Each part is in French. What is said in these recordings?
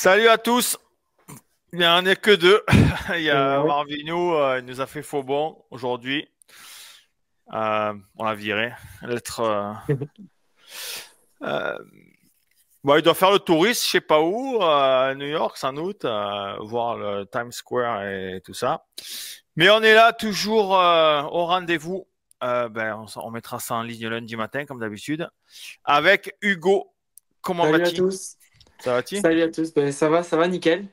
Salut à tous. Il n'y en a que deux. Il y a Ouais. Marvino, il nous a fait faux bon aujourd'hui. On l'a viré. L'être, euh, bon, il doit faire le touriste, je sais pas où, à New York sans doute, voir le Times Square et tout ça. Mais on est là toujours au rendez-vous. On mettra ça en ligne lundi matin comme d'habitude avec Hugo. Comment Salut à vas-tu? tous. Ça va-tu? Salut à tous. Ben, ça va nickel.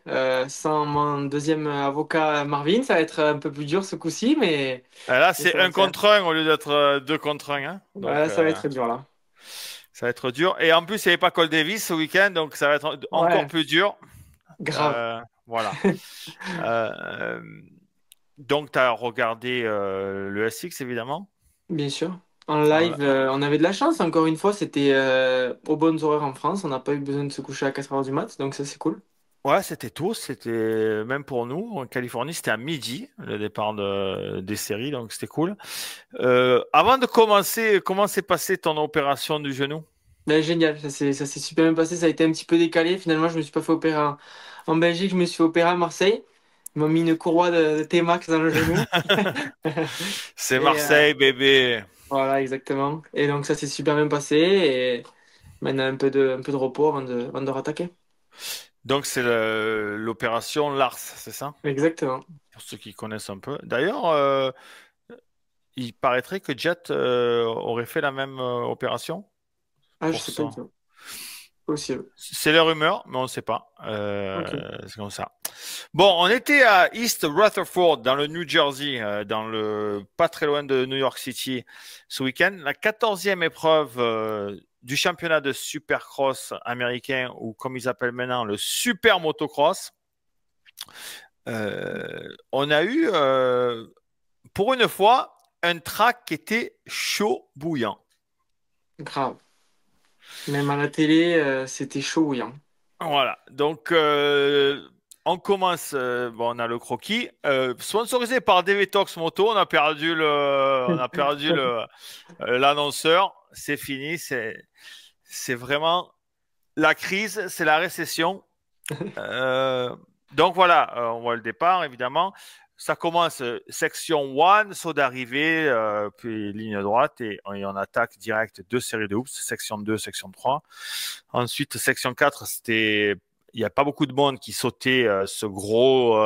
Sans mon deuxième avocat Marvin, ça va être un peu plus dur ce coup-ci, Là, mais c'est ça va un le faire. contre un au lieu d'être deux contre un, hein. Donc, Voilà, ça va être dur là. ça va être dur. Et en plus, il n'y avait pas Cole Davis ce week-end, donc ça va être encore Ouais, plus dur. grave. Voilà. Euh, donc, tu as regardé le SX, évidemment. Bien sûr. En En- live, on avait de la chance. Encore une fois, c'était aux bonnes horaires en France. On n'a pas eu besoin de se coucher à 4 heures du mat, donc ça c'est cool. Ouais, c'était tôt. C'était même pour nous, en Californie, c'était à midi, le départ des séries, donc c'était cool. Avant de commencer, comment s'est passée ton opération du genou? Ben, génial, ça s'est super bien passé. Ça a été un petit peu décalé. Finalement, je me suis pas fait opérer en Belgique, je me suis fait opérer à Marseille. Ils m'ont mis une courroie de T-Max dans le genou. C'est Et Marseille, bébé. voilà, exactement. Et donc ça s'est super bien passé. Et maintenant, un peu de repos avant de rattaquer. Donc, c'est l'opération Lars, c'est ça? Exactement. Pour ceux qui connaissent un peu. D'ailleurs, il paraîtrait que Jet aurait fait la même opération Ah, je pour sais pas ça. du tout. Possible. C'est les rumeurs, mais on ne sait pas. Ok. C'est comme ça. Bon, on était à East Rutherford, dans le New Jersey, pas très loin de New York City, ce week-end. La 14e épreuve du championnat de supercross américain, ou comme ils appellent maintenant, le super motocross. On a eu, pour une fois, un track qui était chaud bouillant. Grave. Même à la télé, c'était chaud bouillant. Voilà, donc on commence, bon, on a le croquis, sponsorisé par DVTox Moto, on a perdu l'annonceur, c'est fini, c'est vraiment la crise, c'est la récession. Euh, donc voilà, on voit le départ évidemment. Ça commence section 1, saut d'arrivée, puis ligne droite, et on attaque direct deux séries de hoops, section 2, section 3. Ensuite, section 4, il n'y a pas beaucoup de monde qui sautait ce gros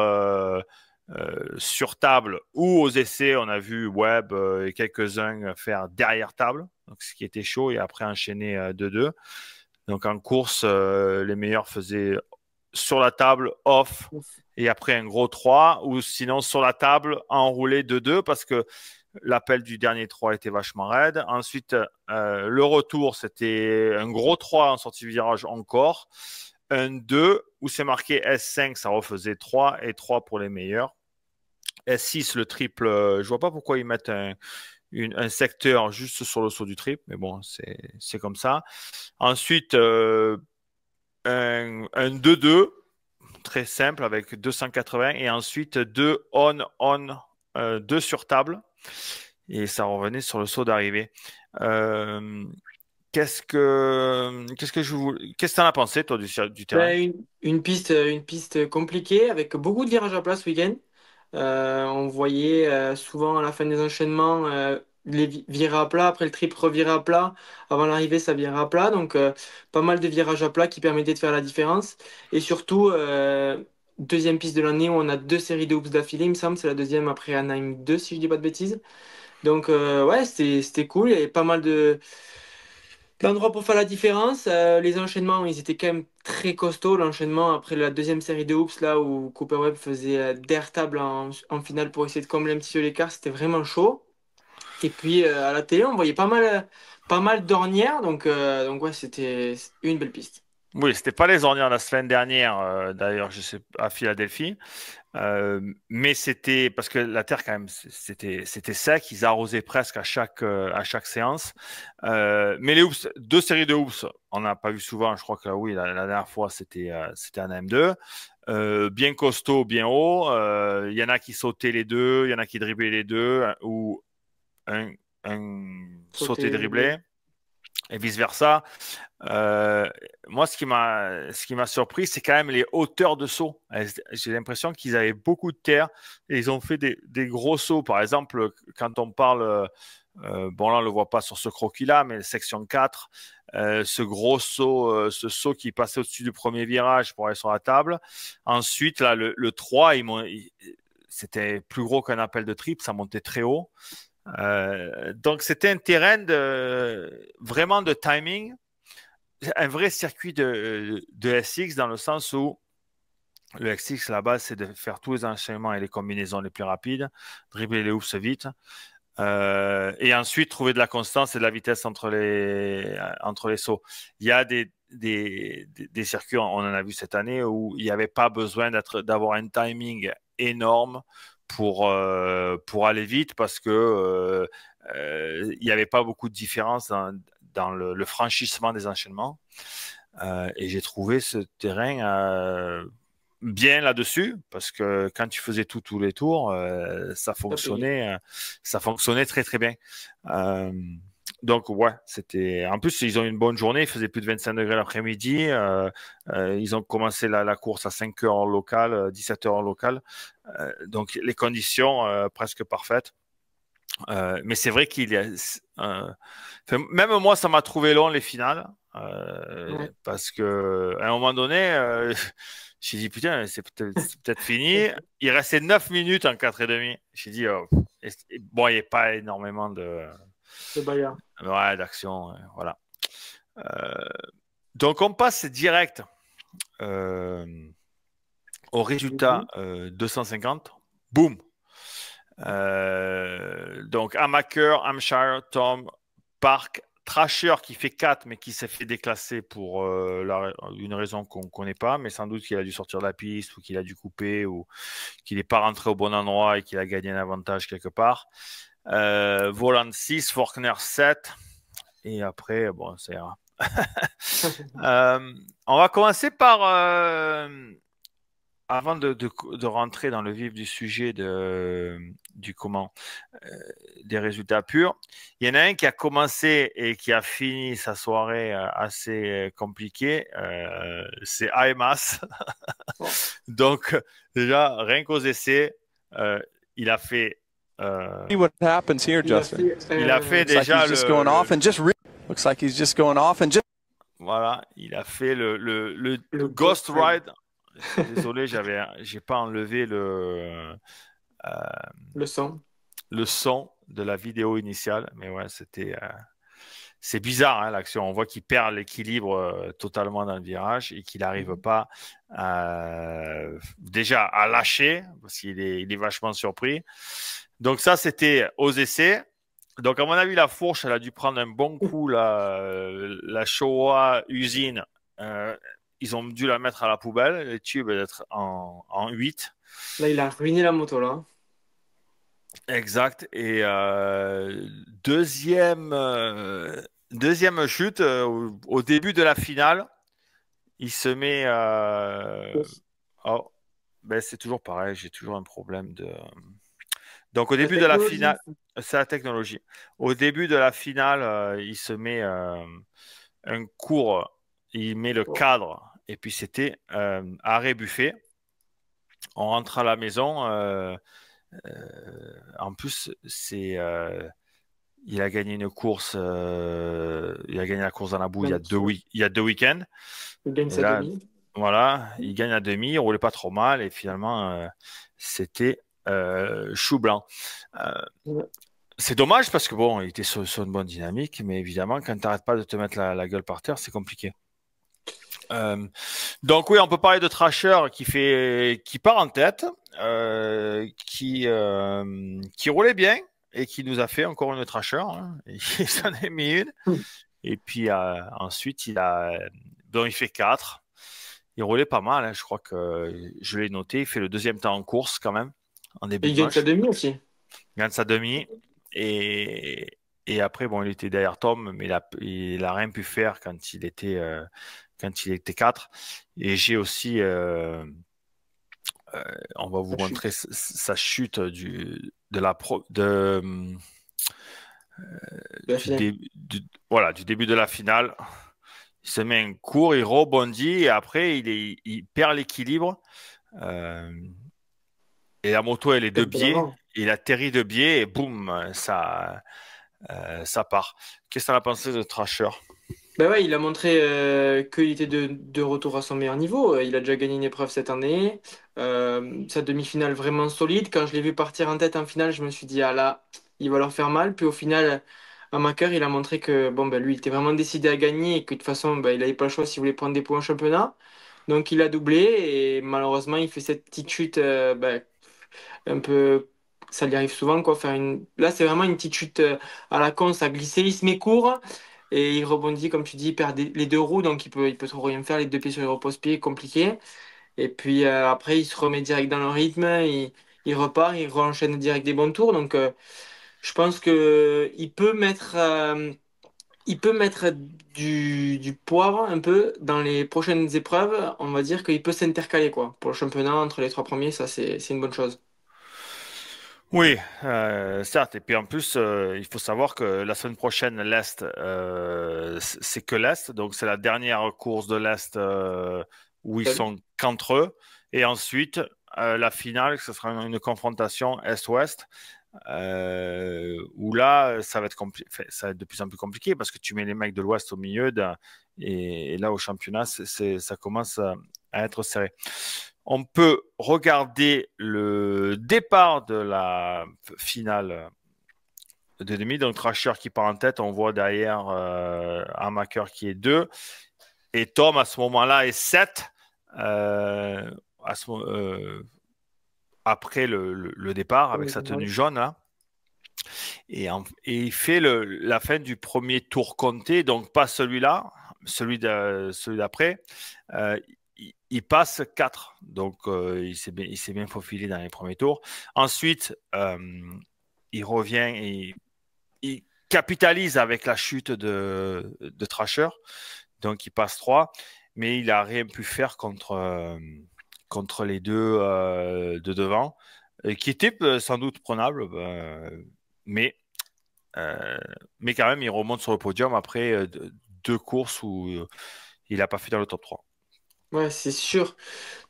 sur table ou aux essais. On a vu Webb et quelques-uns faire derrière table, donc ce qui était chaud, et après enchaîner 2-2. Donc en course, les meilleurs faisaient sur la table, off, et après un gros 3, ou sinon sur la table, enroulé 2-2, parce que l'appel du dernier 3 était vachement raide. Ensuite, le retour, c'était un gros 3 en sortie de virage encore. Un 2 où c'est marqué S5, ça refaisait 3 et 3 pour les meilleurs. S6, le triple, je vois pas pourquoi ils mettent un secteur juste sur le saut du triple, mais bon, c'est comme ça. Ensuite, un 2-2, très simple avec 280, et ensuite deux on, deux sur table, et ça revenait sur le saut d'arrivée. Euh, qu'est-ce que t'en as pensé, toi, du terrain? Ben, une piste compliquée avec beaucoup de virages à plat ce week-end. On voyait souvent à la fin des enchaînements les virer à plat, après le triple revirer à plat. Avant l'arrivée, ça virait à plat. Donc, pas mal de virages à plat qui permettaient de faire la différence. Et surtout, deuxième piste de l'année où on a deux séries de hoops d'affilée, il me semble. C'est la deuxième après Anaheim 2, si je dis pas de bêtises. Donc, ouais, c'était cool. Il y avait pas mal d'endroits pour faire la différence. Les enchaînements, ils étaient quand même très costauds. L'enchaînement après la deuxième série de hoops, là où Cooper Webb faisait d'air table en finale pour essayer de combler un petit peu l'écart, c'était vraiment chaud. Et puis à la télé, on voyait pas mal d'ornières. Donc ouais, c'était une belle piste. Oui, c'était pas les ornières la semaine dernière, d'ailleurs, je sais, à Philadelphie. Mais c'était parce que la terre, quand même, c'était sec. Ils arrosaient presque à chaque séance. Mais les hoops, deux séries de hoops, on n'a pas vu souvent. Je crois que oui, la dernière fois, c'était un M2. Bien costaud, bien haut. Il y en a qui sautaient les deux, il y en a qui driblaient les deux, ou un sauté Sauter, dribbler. dribblé. et vice-versa. Moi, ce qui m'a surpris, c'est quand même les hauteurs de saut. J'ai l'impression qu'ils avaient beaucoup de terre et ils ont fait des gros sauts. Par exemple, quand on parle, bon là, on le voit pas sur ce croquis-là, mais section 4, ce gros saut, ce saut qui passait au-dessus du premier virage pour aller sur la table. Ensuite, là, le 3, c'était plus gros qu'un appel de triple, ça montait très haut. Donc, c'était un terrain vraiment de timing, un vrai circuit de SX dans le sens où le SX, la base, c'est de faire tous les enchaînements et les combinaisons les plus rapides, dribbler les hoops vite, et ensuite trouver de la constance et de la vitesse entre les sauts. Il y a des circuits, on en a vu cette année, où il n'y avait pas besoin d'avoir un timing énorme pour aller vite parce que il n'y avait pas beaucoup de différence dans le franchissement des enchaînements. Et j'ai trouvé ce terrain bien là-dessus parce que quand tu faisais tous les tours, ça fonctionnait très très bien. Donc ouais, c'était. En plus, ils ont eu une bonne journée. Il faisait plus de 25 degrés l'après-midi. Ils ont commencé la course à 5 heures locale, 17 heures locale. Donc les conditions presque parfaites. Mais c'est vrai qu'il y a. Même moi, ça m'a trouvé long les finales. Ouais. Parce que à un moment donné, j'ai dit putain, c'est peut-être fini. Il restait 9 minutes en 4,5. J'ai dit, oh, bon, il n'y a pas énormément Le Bayard. ouais, d'action. Voilà. Donc, on passe direct au Du résultat coup, 250. Boum. Donc, Amaker, Hampshire, Tom, Park, Trasher qui fait 4 mais qui s'est fait déclasser pour une raison qu'on ne connaît pas, mais sans doute qu'il a dû sortir de la piste ou qu'il a dû couper ou qu'il n'est pas rentré au bon endroit et qu'il a gagné un avantage quelque part. Volant 6, Faulkner 7 et après, bon, ça ira. On va commencer par avant de rentrer dans le vif du sujet du comment des résultats purs, il y en a un qui a commencé et qui a fini sa soirée assez compliquée, c'est AMAS. bon. Donc déjà, rien qu'aux essais, il a fait See what happens here, Il a Justin. fait il a fait Looks like déjà he's just going off and just looks like he's just going off and just voilà, il a fait le le Ghost Ghost Ride. Ride. Désolé, j'ai pas enlevé Le son. le son de la vidéo initiale, mais ouais, c'est bizarre hein, l'action. On voit qu'il perd l'équilibre totalement dans le virage et qu'il n'arrive pas déjà à lâcher parce il est vachement surpris. Donc ça, c'était aux essais. Donc à mon avis, la fourche, elle a dû prendre un bon coup la Showa usine. Ils ont dû la mettre à la poubelle. Les tubes d'être en 8. Là, il a ruiné la moto, là. Exact. Et deuxième chute, au début de la finale, il se met. Oh, ben c'est toujours pareil, j'ai toujours un problème de. Donc au La début de la technologie. finale, c'est la technologie. Au début de la finale, il se met un cours, il met le Bon. cadre, et puis c'était arrêt buffet. On rentre à la maison. En plus, il a gagné une course. Il a gagné la course dans la boue il y a 2 week-ends. Il gagne Et sa là, demi. voilà, il gagne à demi. Il roulait pas trop mal. Et finalement, c'était chou blanc. Ouais. C'est dommage parce que bon, il était sur une bonne dynamique. Mais évidemment, quand tu n'arrêtes pas de te mettre la gueule par terre, c'est compliqué. Donc oui, on peut parler de Trasher qui part en tête, qui roulait bien et qui nous a fait encore une Trasher. Hein. Il s'en est mis une. Et puis ensuite, il fait 4. Il roulait pas mal. Hein. Je crois que je l'ai noté. Il fait le deuxième temps en course quand même en Et début il de gagne sa match. demi aussi. Il gagne sa demi et après bon, il était derrière Tom, mais il a rien pu faire quand il était 4. Et j'ai aussi, on va vous La montrer chute. sa chute de la pro, de, De la du finale. début. voilà, du début de la finale. Il se met un court, il rebondit et après, il perd l'équilibre. Et la moto, elle est de biais. Il atterrit de biais et boum, ça part. Qu'est-ce que tu en as pensé de Thrasher? Ben ouais, il a montré qu'il était de retour à son meilleur niveau. Il a déjà gagné une épreuve cette année. Sa demi-finale vraiment solide. Quand je l'ai vu partir en tête en finale, je me suis dit, ah là, il va leur faire mal. Puis au final, à Macker, il a montré que bon, ben, lui, il était vraiment décidé à gagner et que de toute façon, ben, il n'avait pas le choix s'il voulait prendre des points au championnat. Donc il a doublé et malheureusement, il fait cette petite chute ben, un peu. Ça lui arrive souvent, quoi. Là, c'est vraiment une petite chute à la con. Ça a glissé, il se met court. Et il rebondit, comme tu dis, il perd les deux roues, donc il peut trop rien faire. Les deux pieds sur les repose-pieds, compliqué. Et puis après, il se remet direct dans le rythme, il repart, il enchaîne direct des bons tours. Donc je pense que il peut mettre du poivre un peu dans les prochaines épreuves. On va dire qu'il peut s'intercaler, quoi. Pour le championnat, entre les trois premiers, ça, c'est une bonne chose. Oui, certes. Et puis en plus, il faut savoir que la semaine prochaine, l'Est, c'est que l'Est. Donc c'est la dernière course de l'Est où ils sont qu'entre eux. Et ensuite, la finale, ce sera une confrontation Est-Ouest. Où là, ça va être de plus en plus compliqué parce que tu mets les mecs de l'Ouest au milieu et là, au championnat, ça commence à être serré. On peut regarder le départ de la finale de demi. Donc, Thrasher qui part en tête. On voit derrière Amaker qui est 2. Et Tom, à ce moment-là, est 7. Après le départ, avec sa tenue jaune. Là. Et il fait la fin du premier tour compté. Donc, pas celui-là, celui d'après. Il passe 4, donc il s'est bien faufilé dans les premiers tours. Ensuite, il revient et il capitalise avec la chute de Thrasher, donc il passe 3, mais il n'a rien pu faire contre les deux de devant, qui étaient sans doute prenables, mais quand même, il remonte sur le podium après 2 courses où il n'a pas fait dans le top 3. Ouais, c'est sûr.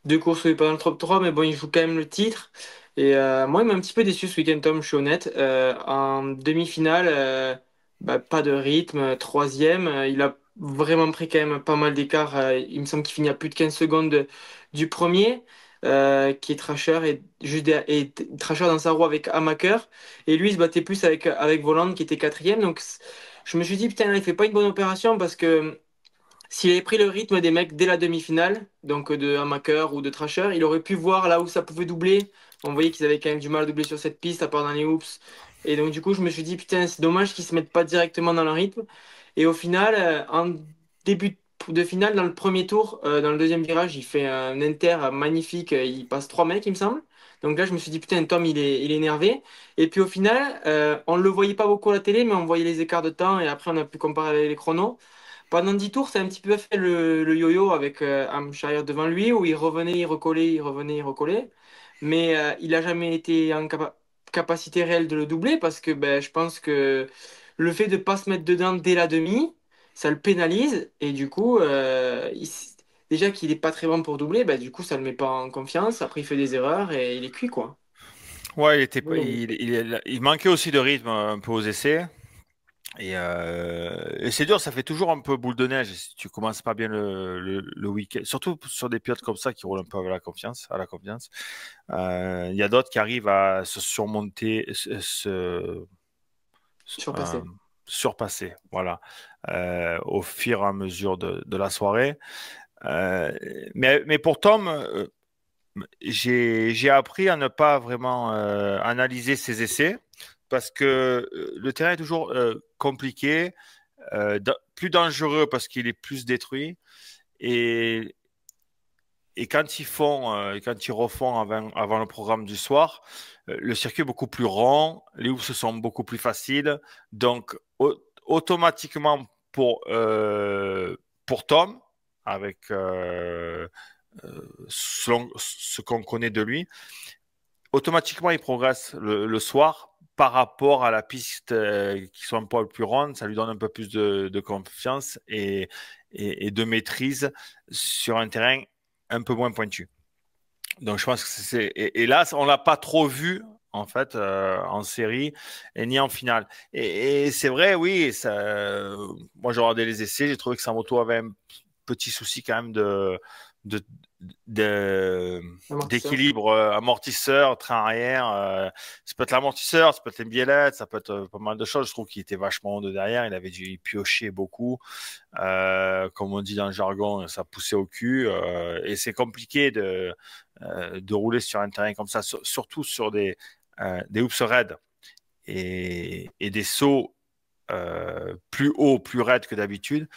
2 courses où il est pas dans le top 3, mais bon, il joue quand même le titre. Et moi, il m'a un petit peu déçu ce week-end, Tom, je suis honnête. En demi-finale, bah, pas de rythme. Troisième, il a vraiment pris quand même pas mal d'écart. Il me semble qu'il finit à plus de 15 secondes du premier, qui est Thrasher, et Thrasher dans sa roue avec Amaker. Et lui, il se battait plus avec Voland, qui était quatrième. Donc, je me suis dit, putain, il fait pas une bonne opération parce que. S'il avait pris le rythme des mecs dès la demi-finale, donc de Hamaker ou de Thrasher, il aurait pu voir là où ça pouvait doubler. On voyait qu'ils avaient quand même du mal à doubler sur cette piste, à part dans les hoops. Et donc, du coup, je me suis dit, putain, c'est dommage qu'ils se mettent pas directement dans le rythme. Et au final, en début de finale, dans le premier tour, dans le deuxième virage, il fait un inter magnifique. Il passe 3 mecs, il me semble. Donc là, je me suis dit, putain, Tom, il est énervé. Et puis au final, on ne le voyait pas beaucoup à la télé, mais on voyait les écarts de temps. Et après, on a pu comparer les chronos. Pendant 10 tours, c'est un petit peu fait le yo-yo avec Hampshire devant lui, où il revenait, il recollait, il revenait, il recollait. Mais il n'a jamais été en capacité réelle de le doubler parce que ben, je pense que le fait de ne pas se mettre dedans dès la demi, ça le pénalise. Et du coup, déjà qu'il n'est pas très bon pour doubler, ben, du coup, ça ne le met pas en confiance. Après, il fait des erreurs et il est cuit, quoi. Ouais, Oui. il manquait aussi de rythme un peu aux essais. Et c'est dur, ça fait toujours un peu boule de neige si tu commences pas bien le week-end, surtout sur des pilotes comme ça qui roulent un peu avec la confiance, à la confiance. Il y a d'autres qui arrivent à se surmonter, Surpassé. surpasser, voilà, au fur et à mesure de la soirée. Mais pour Tom, j'ai appris à ne pas vraiment analyser ses essais parce que le terrain est toujours compliqué, plus dangereux parce qu'il est plus détruit. Et, et quand ils refont avant le programme du soir, le circuit est beaucoup plus rond, les housses sont beaucoup plus faciles. Donc, automatiquement, pour Tom, avec selon ce qu'on connaît de lui, automatiquement, il progresse le soir par rapport à la piste qui soit un peu plus ronde, ça lui donne un peu plus de confiance et de maîtrise sur un terrain un peu moins pointu. Donc je pense que et là on l'a pas trop vu en fait en série et ni en finale. Et c'est vrai, oui, moi j'ai regardé les essais, j'ai trouvé que sa moto avait un petit souci quand même de, d'équilibre amortisseur, train arrière. Ça peut être l'amortisseur, ça peut être les biellettes, ça peut être pas mal de choses. Je trouve qu'il était vachement haut de derrière, il avait dû piocher beaucoup. Comme on dit dans le jargon, ça poussait au cul. Et c'est compliqué de rouler sur un terrain comme ça, surtout sur des hoops raides et des sauts plus hauts, plus raides que d'habitude.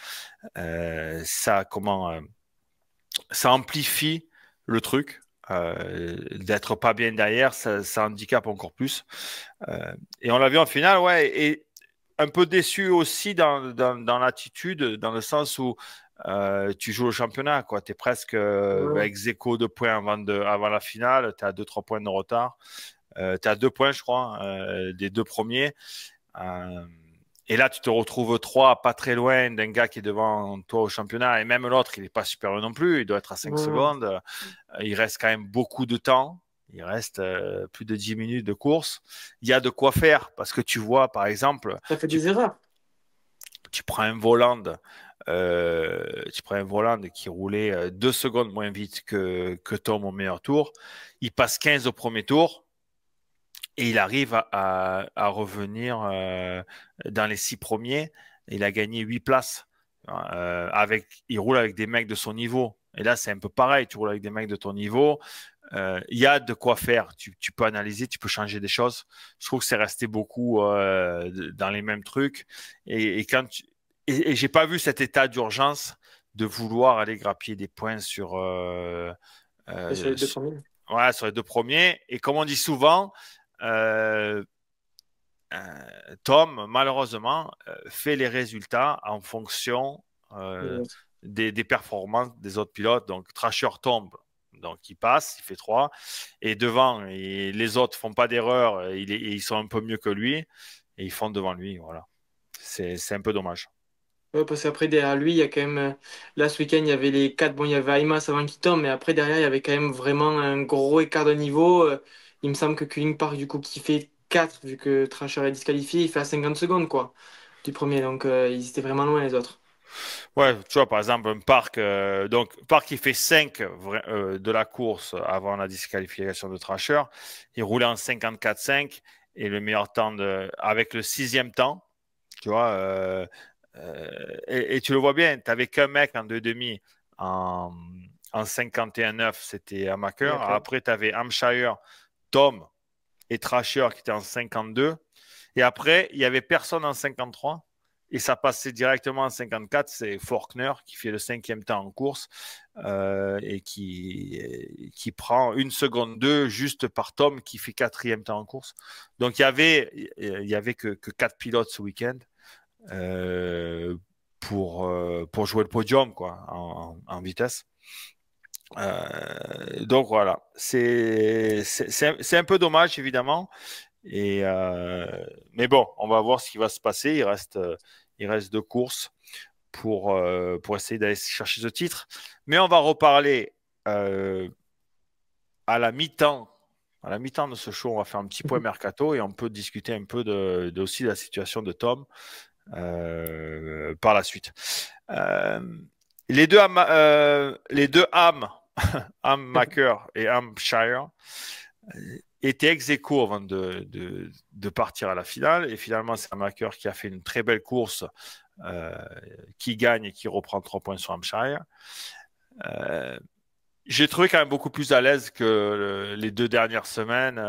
Ça amplifie le truc. D'être pas bien derrière, ça handicape encore plus. Et on l'a vu en finale, ouais, et un peu déçu aussi dans l'attitude, dans le sens où tu joues le championnat, quoi. Tu es presque ex aequo de points avant la finale, tu as 2-3 points de retard. Tu as 2 points, je crois, des 2 premiers. Et là, tu te retrouves 3 pas très loin d'un gars qui est devant toi au championnat. Et même l'autre, il n'est pas super non plus. Il doit être à 5 secondes. Il reste quand même beaucoup de temps. Il reste plus de 10 minutes de course. Il y a de quoi faire parce que tu vois, par exemple, Ça fait des erreurs. tu prends un Voland, qui roulait 2 secondes moins vite que Tom au meilleur tour. Il passe 15 au premier tour. Et il arrive à revenir dans les 6 premiers. Il a gagné 8 places. Il roule avec des mecs de son niveau. Et là, c'est un peu pareil. Tu roules avec des mecs de ton niveau. Il y a de quoi faire. Tu peux analyser, tu peux changer des choses. Je trouve que c'est resté beaucoup dans les mêmes trucs. Et j'ai pas vu cet état d'urgence de vouloir aller grappiller des points sur Sur les 2 premiers. ouais, sur les 2 premiers. Et comme on dit souvent, Tom, malheureusement, fait les résultats en fonction des performances des autres pilotes. Donc, Thrasher tombe, donc il passe, il fait 3. Et devant, les autres font pas d'erreur, ils sont un peu mieux que lui, et ils font devant lui. Voilà. C'est un peu dommage. Ouais, parce qu'après, derrière lui, il y a quand même. Là, ce week-end, il y avait les 4. Bon, il y avait Aimas avant qu'il tombe, mais après, derrière, il y avait quand même vraiment un gros écart de niveau. Il me semble que Queen Park, du coup, qui fait 4, vu que Thrasher est disqualifié, il fait à 50 secondes, quoi, du premier. Donc, ils étaient vraiment loin, les autres. Ouais, tu vois, par exemple, un Park, Park qui fait 5 de la course avant la disqualification de Thrasher, il roulait en 54,5 et le meilleur temps avec le 6e temps, tu vois, et tu le vois bien, tu n'avais qu'un mec en 2,5 en 51,9, c'était Amaker. D'accord. Après, tu avais Hampshire, Tom et Thrasher qui étaient en 52. Et après, il n'y avait personne en 53. Et ça passait directement en 54. C'est Faulkner qui fait le 5e temps en course et qui prend 1 seconde 2 juste par Tom qui fait 4e temps en course. Donc, il y avait que 4 pilotes ce week-end pour jouer le podium quoi, en vitesse. Donc voilà, c'est un peu dommage évidemment. Mais bon, on va voir ce qui va se passer. Il reste 2 courses pour essayer d'aller chercher ce titre. Mais on va reparler à la mi-temps. À la mi-temps de ce show, on va faire un petit point mercato et on peut discuter un peu aussi de la situation de Tom par la suite. Les deux Ham, Maker et Hampshire étaient ex aequo avant de partir à la finale. Et finalement, c'est Maker qui a fait une très belle course, qui gagne et qui reprend 3 points sur Hampshire. J'ai trouvé quand même beaucoup plus à l'aise que les 2 dernières semaines.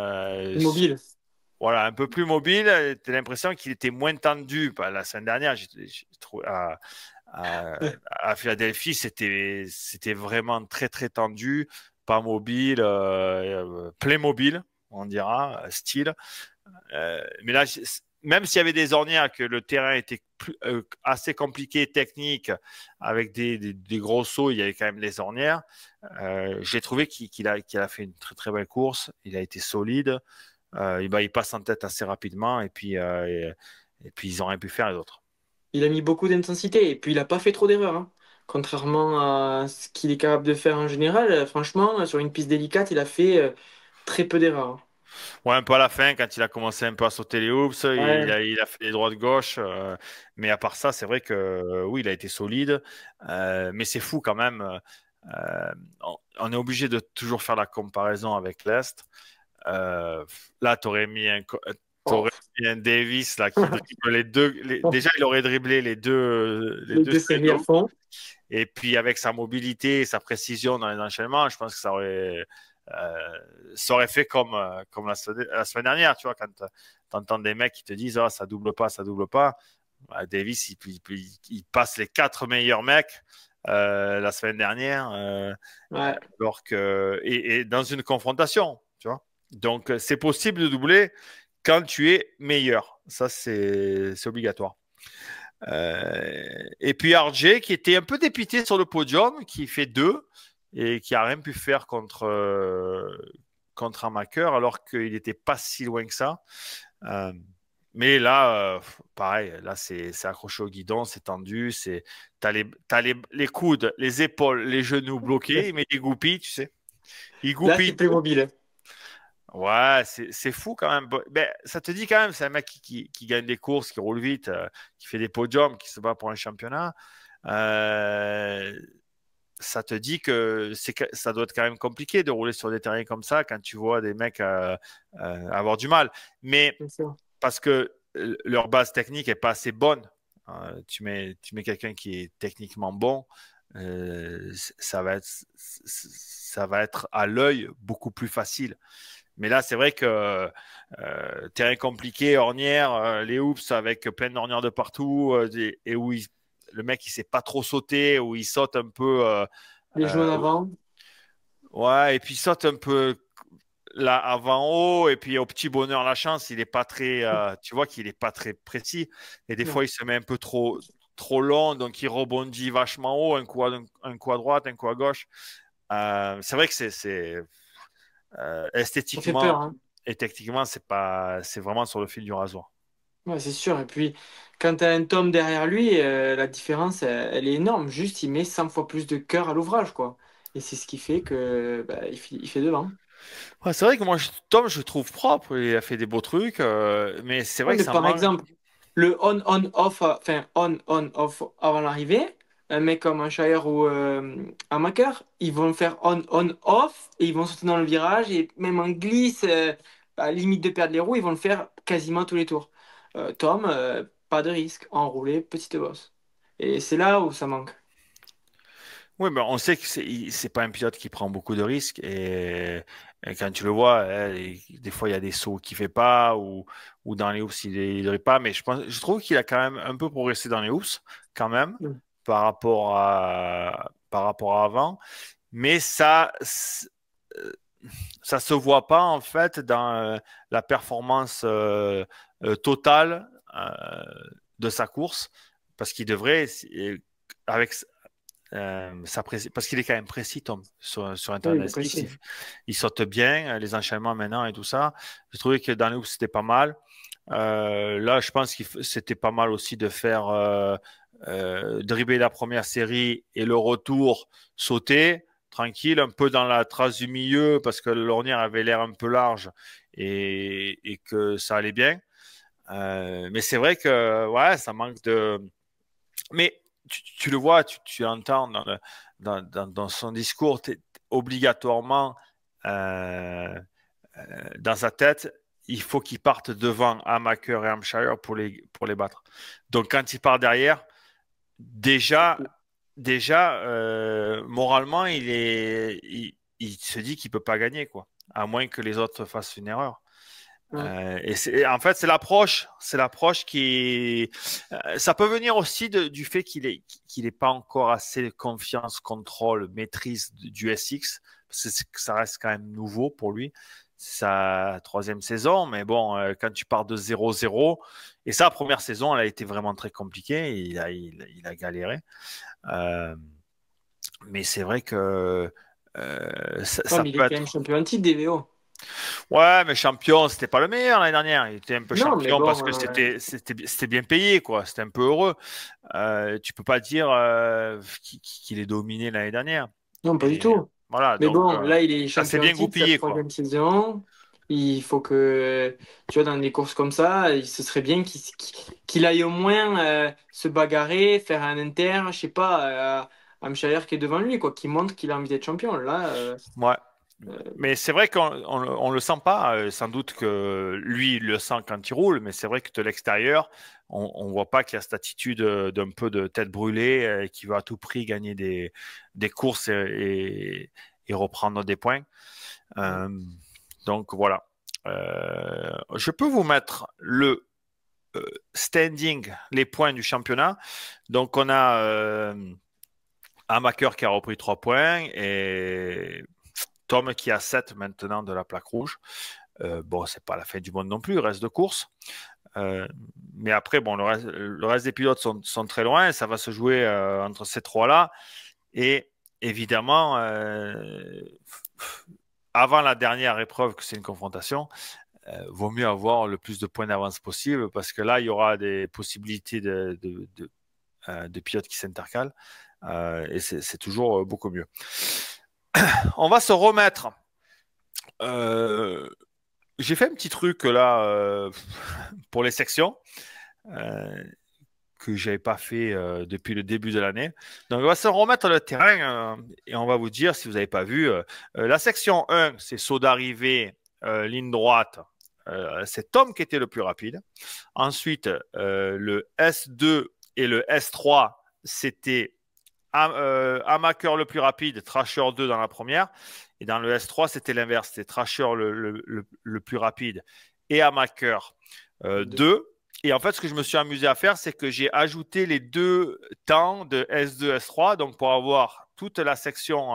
Mobile. Voilà, un peu plus mobile. Tu as l'impression qu'il était moins tendu. La semaine dernière, j'ai trouvé à Philadelphie, c'était vraiment très, très tendu. Pas mobile, Playmobil, on dira, style. Mais là, même s'il y avait des ornières, que le terrain était assez compliqué, technique, avec des gros sauts, il y avait quand même des ornières. J'ai trouvé qu'il a fait une très très belle course. Il a été solide. il passe en tête assez rapidement et puis ils n'ont rien pu faire les autres. Il a mis beaucoup d'intensité et puis il n'a pas fait trop d'erreurs, hein. Contrairement à ce qu'il est capable de faire en général, franchement, sur une piste délicate, il a fait très peu d'erreurs. Ouais, un peu à la fin, quand il a commencé un peu à sauter les hoops, Ouais, il a fait les droites-gauche. Mais à part ça, c'est vrai que oui, il a été solide. Mais c'est fou quand même. On est obligé de toujours faire la comparaison avec l'Est. Là, oh, t'aurais mis un Davis là, qui dribble les deux. Déjà, il aurait dribblé les les deux deux séries de séries à hoops. fond. Et puis, avec sa mobilité et sa précision dans les enchaînements, je pense que ça aurait fait comme la semaine dernière, tu vois, quand tu entends des mecs qui te disent ça double pas, ça double pas. Bah, Davis, il passe les 4 meilleurs mecs la semaine dernière, Ouais, et dans une confrontation, tu vois. Donc, c'est possible de doubler quand tu es meilleur. Ça, c'est obligatoire. Et puis RJ qui était un peu dépité sur le podium, qui fait 2 et qui a rien pu faire contre Amaker alors qu'il n'était pas si loin que ça. Mais là, pareil, là c'est accroché au guidon, c'est tendu, t'as les coudes, les épaules, les genoux bloqués, mais il goupille, tu sais. Il là, c'est goupille. plus mobile. Ouais, c'est fou quand même. Ben, ça te dit quand même, c'est un mec qui gagne des courses, qui roule vite, qui fait des podiums, qui se bat pour un championnat. Euh, Ça te dit que ça doit être quand même compliqué de rouler sur des terrains comme ça quand tu vois des mecs avoir du mal. Mais C'est ça. parce que leur base technique est pas assez bonne. Tu mets quelqu'un qui est techniquement bon, ça va être à l'œil beaucoup plus facile. Mais là, c'est vrai que terrain compliqué, ornière, les hoops avec plein d'ornières de partout, et où le mec il sait pas trop sauter, où il saute un peu, Les joueurs en avant. ouais, et puis il saute un peu là avant haut, et puis au petit bonheur la chance, il est pas très, tu vois qu'il est pas très précis, et des fois Non. il se met un peu trop long, donc il rebondit vachement haut, un coup à droite, un coup à gauche. C'est vrai que Ça fait peur, esthétiquement hein. et techniquement, c'est vraiment sur le fil du rasoir. Ouais, c'est sûr. Et puis, quand tu as un tome derrière lui, la différence, elle est énorme. Juste, il met 100 fois plus de cœur à l'ouvrage, quoi. Et c'est ce qui fait que bah, il fait devant. Ouais, c'est vrai que moi, Tom, je le trouve propre. Il a fait des beaux trucs, mais c'est Ouais, vrai que mais ça par manque. exemple, le on-on-off, enfin on-on-off avant l'arrivée, un mec comme un Shire ou un Maker, ils vont faire on-on-off et ils vont sauter dans le virage et même en glisse, à limite de perdre les roues, ils vont le faire quasiment tous les tours. Tom, pas de risque, enroulé, petite bosse. Et c'est là où ça manque. Oui, mais on sait que c'est pas un pilote qui prend beaucoup de risques et quand tu le vois, des fois il y a des sauts qu'il fait pas ou dans les hoops il ne pas. Mais je trouve qu'il a quand même un peu progressé dans les hoops quand même Mm. par rapport à avant. Mais euh, ça se voit pas en fait dans la performance totale de sa course parce qu'il devrait avec parce qu'il est quand même précis, Tom, sur Oui, il est Internet. précis. Il saute bien, les enchaînements maintenant et tout ça. J'ai trouvé que dans les hoops, c'était pas mal. Là, je pense que c'était pas mal aussi de faire dribbler la première série et le retour sauter, tranquille, un peu dans la trace du milieu parce que l'ornière avait l'air un peu large et que ça allait bien. Mais c'est vrai que ouais, ça manque de. Mais tu le vois, tu entends dans son discours, obligatoirement euh, dans sa tête, il faut qu'il parte devant Amaker et Hampshire pour les battre. Donc quand il part derrière, déjà, moralement, il se dit qu'il peut pas gagner, quoi, à moins que les autres fassent une erreur. Ouais. En fait, c'est l'approche qui. Ça peut venir aussi du fait qu'il est pas encore assez de confiance, contrôle, maîtrise du SX, parce que ça reste quand même nouveau pour lui. C'est sa troisième saison, mais bon, quand tu pars de 0-0, et sa première saison, elle a été vraiment très compliquée, il a galéré. Euh, mais c'est vrai que Ouais, ça mais il peut est quand même être. champion en titre des VO. Ouais, mais champion, c'était pas le meilleur l'année dernière. Il était un peu Non, mais champion parce bon, que c'était bien payé, quoi. C'était un peu heureux. Tu peux pas dire qu'il est dominé l'année dernière. non, pas du Et tout. voilà, Mais donc bon, là, il est ça s'est champion en bien titre, sa goupillé, quoi. troisième saison. Il faut que, tu vois, dans des courses comme ça, ce serait bien qu'il aille au moins se bagarrer, faire un inter, je sais pas, Hampshire qui est devant lui, quoi, qui montre qu'il a envie d'être champion. Là, Ouais. euh, Mais c'est vrai qu'on le sent pas. Sans doute que lui, il le sent quand il roule, mais c'est vrai que de l'extérieur, on voit pas qu'il y a cette attitude d'un peu de tête brûlée et qui veut à tout prix gagner des courses et reprendre des points. Euh, donc voilà. Je peux vous mettre le standing, les points du championnat. Donc on a Amaker qui a repris 3 points et Tom qui a 7 maintenant de la plaque rouge. Bon, c'est pas la fin du monde non plus, il reste de courses. Euh, mais après, bon, le reste des pilotes sont très loin. Ça va se jouer entre ces trois-là. Et évidemment, avant la dernière épreuve, que c'est une confrontation, vaut mieux avoir le plus de points d'avance possible parce que là, il y aura des possibilités de pilotes qui s'intercalent. Et c'est toujours beaucoup mieux. On va se remettre. Euh, j'ai fait un petit truc là pour les sections euh, que j'avais pas fait depuis le début de l'année. Donc on va se remettre le terrain et on va vous dire si vous n'avez pas vu. La section 1, c'est saut d'arrivée, ligne droite. C'est Tom qui était le plus rapide. Ensuite, le S2 et le S3, c'était Amaker le plus rapide, Thrasher 2 dans la première. Et dans le S3, c'était l'inverse. C'était Thrasher le plus rapide et Amaker 2. Et en fait, ce que je me suis amusé à faire, c'est que j'ai ajouté les deux temps de S2, S3, donc pour avoir toute la section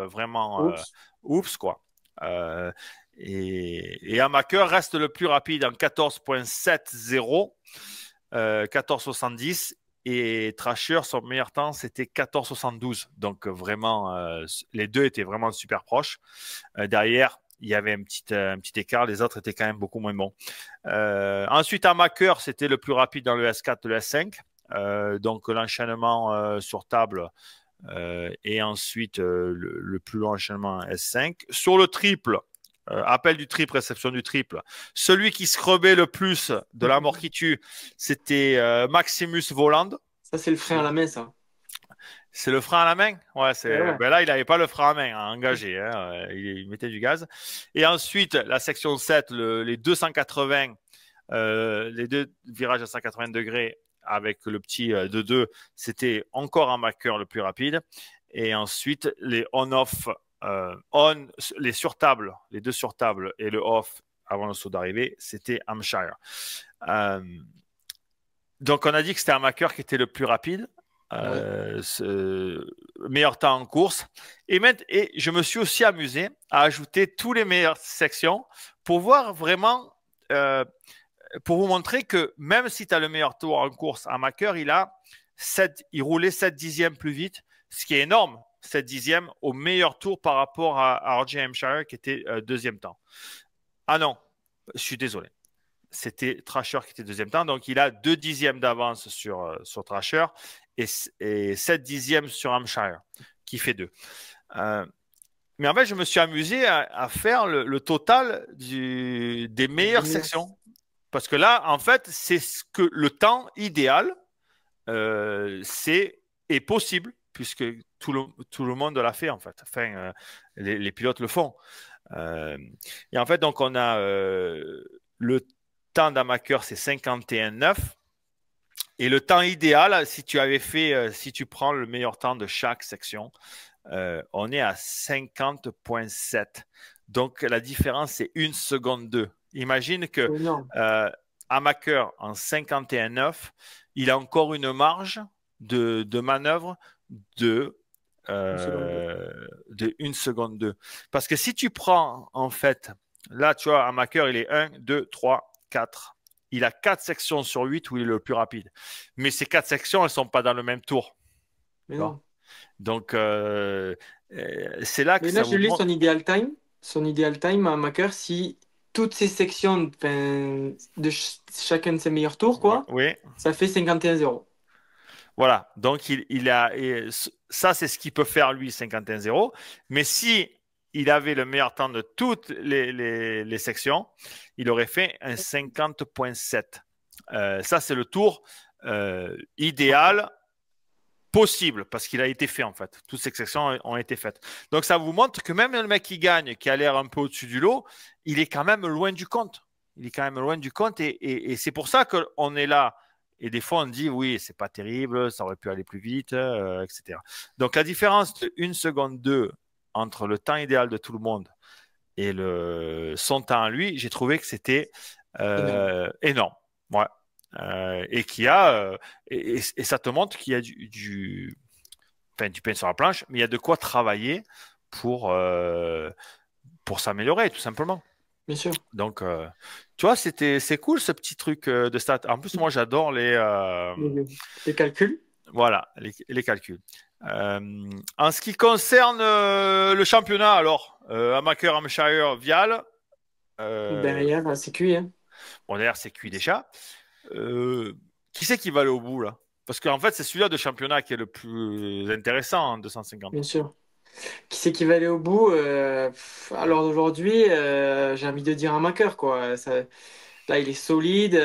vraiment oups. oups, quoi. Euh, et Amaker reste le plus rapide en 14.70, 14.70. Et Thrasher, son meilleur temps, c'était 14,72. Donc, vraiment, les deux étaient vraiment super proches. Derrière, il y avait un petit écart. Les autres étaient quand même beaucoup moins bons. Ensuite, Amaker, c'était le plus rapide dans le S4 et le S5. Donc, l'enchaînement sur table et ensuite le plus long enchaînement S5. Sur le triple, appel du triple, réception du triple. Celui qui scrubait le plus de la mort qui tue, c'était Maximus Voland. Ça, c'est le frein à la main, ça. C'est le frein à la main? Ouais, Ouais. ben là, il n'avait pas le frein à main engagé. Hein. Il mettait du gaz. Et ensuite, la section 7, les 280, les deux virages à 180 degrés avec le petit 2-2, c'était encore un marqueur le plus rapide. Et ensuite, les on-off, les surtables, les deux surtables et le off avant le saut d'arrivée, c'était Hampshire. Donc, on a dit que c'était un marqueur qui était le plus rapide. Meilleur temps en course. Et je me suis aussi amusé à ajouter tous les meilleures sections pour voir vraiment, pour vous montrer que même si tu as le meilleur tour en course, en marqueur, il roulait 7 dixièmes plus vite, ce qui est énorme, 7 dixièmes au meilleur tour par rapport à RJ Hampshire qui était deuxième temps. Ah non, je suis désolé. C'était Thrasher qui était deuxième temps. Donc, il a 2 dixièmes d'avance sur Thrasher et 7 dixièmes sur Hampshire, qui fait 2. Mais en fait, je me suis amusé à faire le total des meilleures sections. Parce que là, en fait, c'est ce que le temps idéal est possible, puisque tout le monde l'a fait, en fait. Enfin, les pilotes le font. Et en fait, donc, on a le temps d'Amaker, c'est 51,9. Et le temps idéal, si tu prends le meilleur temps de chaque section, on est à 50,7. Donc, la différence, c'est 1 seconde 2. Imagine que Amaker, en 51,9, il a encore une marge de manœuvre de 1 seconde 2. Parce que si tu prends, en fait, là, tu vois, Amaker, il est 1, 2, 3, 4. Il a 4 sections sur 8 où il est le plus rapide. Mais ces 4 sections, elles ne sont pas dans le même tour. Mais non. Donc, c'est là que mais là, ça je vous lis montre. son idéal time. son idéal time à Macker si toutes ces sections, enfin, de chacun de ses meilleurs tours, quoi, Oui. ça fait 51-0. Voilà, donc ça c'est ce qu'il peut faire lui, 51-0. Mais si il avait le meilleur temps de toutes les sections, il aurait fait un 50,7. Ça c'est le tour idéal possible parce qu'il a été fait en fait. Toutes ces sections ont été faites. Donc ça vous montre que même le mec qui gagne, qui a l'air un peu au-dessus du lot, il est quand même loin du compte. Il est quand même loin du compte et c'est pour ça qu'on est là. Et des fois, on dit, oui, c'est pas terrible, ça aurait pu aller plus vite, etc. Donc, la différence de 1 seconde 2 entre le temps idéal de tout le monde et son temps à lui, j'ai trouvé que c'était Énorme. énorme. Ouais. Et et ça te montre qu'il y a enfin, du pain sur la planche, mais il y a de quoi travailler pour s'améliorer, tout simplement. Bien sûr. Donc, tu vois, c'est cool ce petit truc de stats. En plus, moi, j'adore Les calculs. voilà, les calculs. En ce qui concerne le championnat, alors, Amaker, Hampshire, Vial, Derrière, c'est cuit. Hein. bon, d'ailleurs, c'est cuit déjà. Qui c'est qui va aller au bout, là? Parce qu'en fait, c'est celui-là de championnat qui est le plus intéressant en 250. Bien sûr. Qui c'est qui va aller au bout alors d'aujourd'hui, j'ai envie de dire un Macker, quoi. Là, il est solide.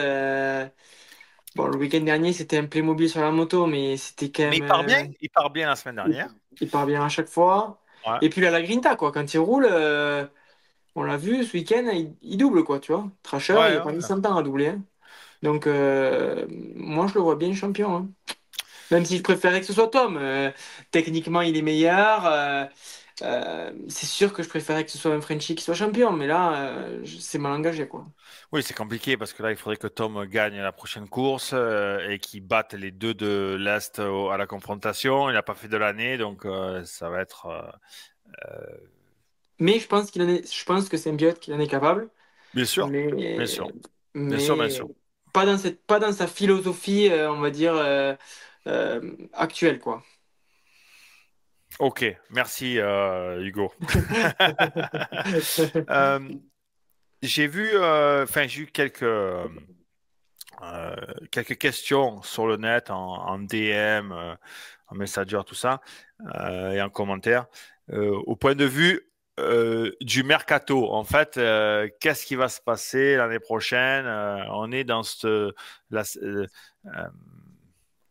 Bon, le week-end dernier, c'était un Playmobil sur la moto, mais c'était quand Mais même. il part bien la semaine Il, dernière. il part bien à chaque fois. Ouais, Et puis, il a la grinta, quoi. Quand il roule, on l'a vu ce week-end, il double, quoi, tu vois. Trasher, il ouais, a pas mis ouais. 100 ans à doubler. Hein. Donc, moi, je le vois bien champion. Hein. Même si je préférais que ce soit Tom. Techniquement, il est meilleur. C'est sûr que je préférais que ce soit un Frenchie qui soit champion. Mais là, c'est mal engagé, quoi. Oui, c'est compliqué parce que là, il faudrait que Tom gagne la prochaine course et qu'il batte les deux de l'Est à la confrontation. Il n'a pas fait de l'année, donc ça va être. Mais je pense que c'est un pilote qui en est capable. Bien sûr, bien Mais, sûr, bien sûr, bien mais sûr. pas dans sa philosophie, on va dire, actuelle, quoi. Ok, merci Hugo. Euh, j'ai eu quelques questions sur le net, en DM, en Messenger, tout ça, et en commentaire. Au point de vue du mercato, en fait, qu'est-ce qui va se passer l'année prochaine? On est dans euh,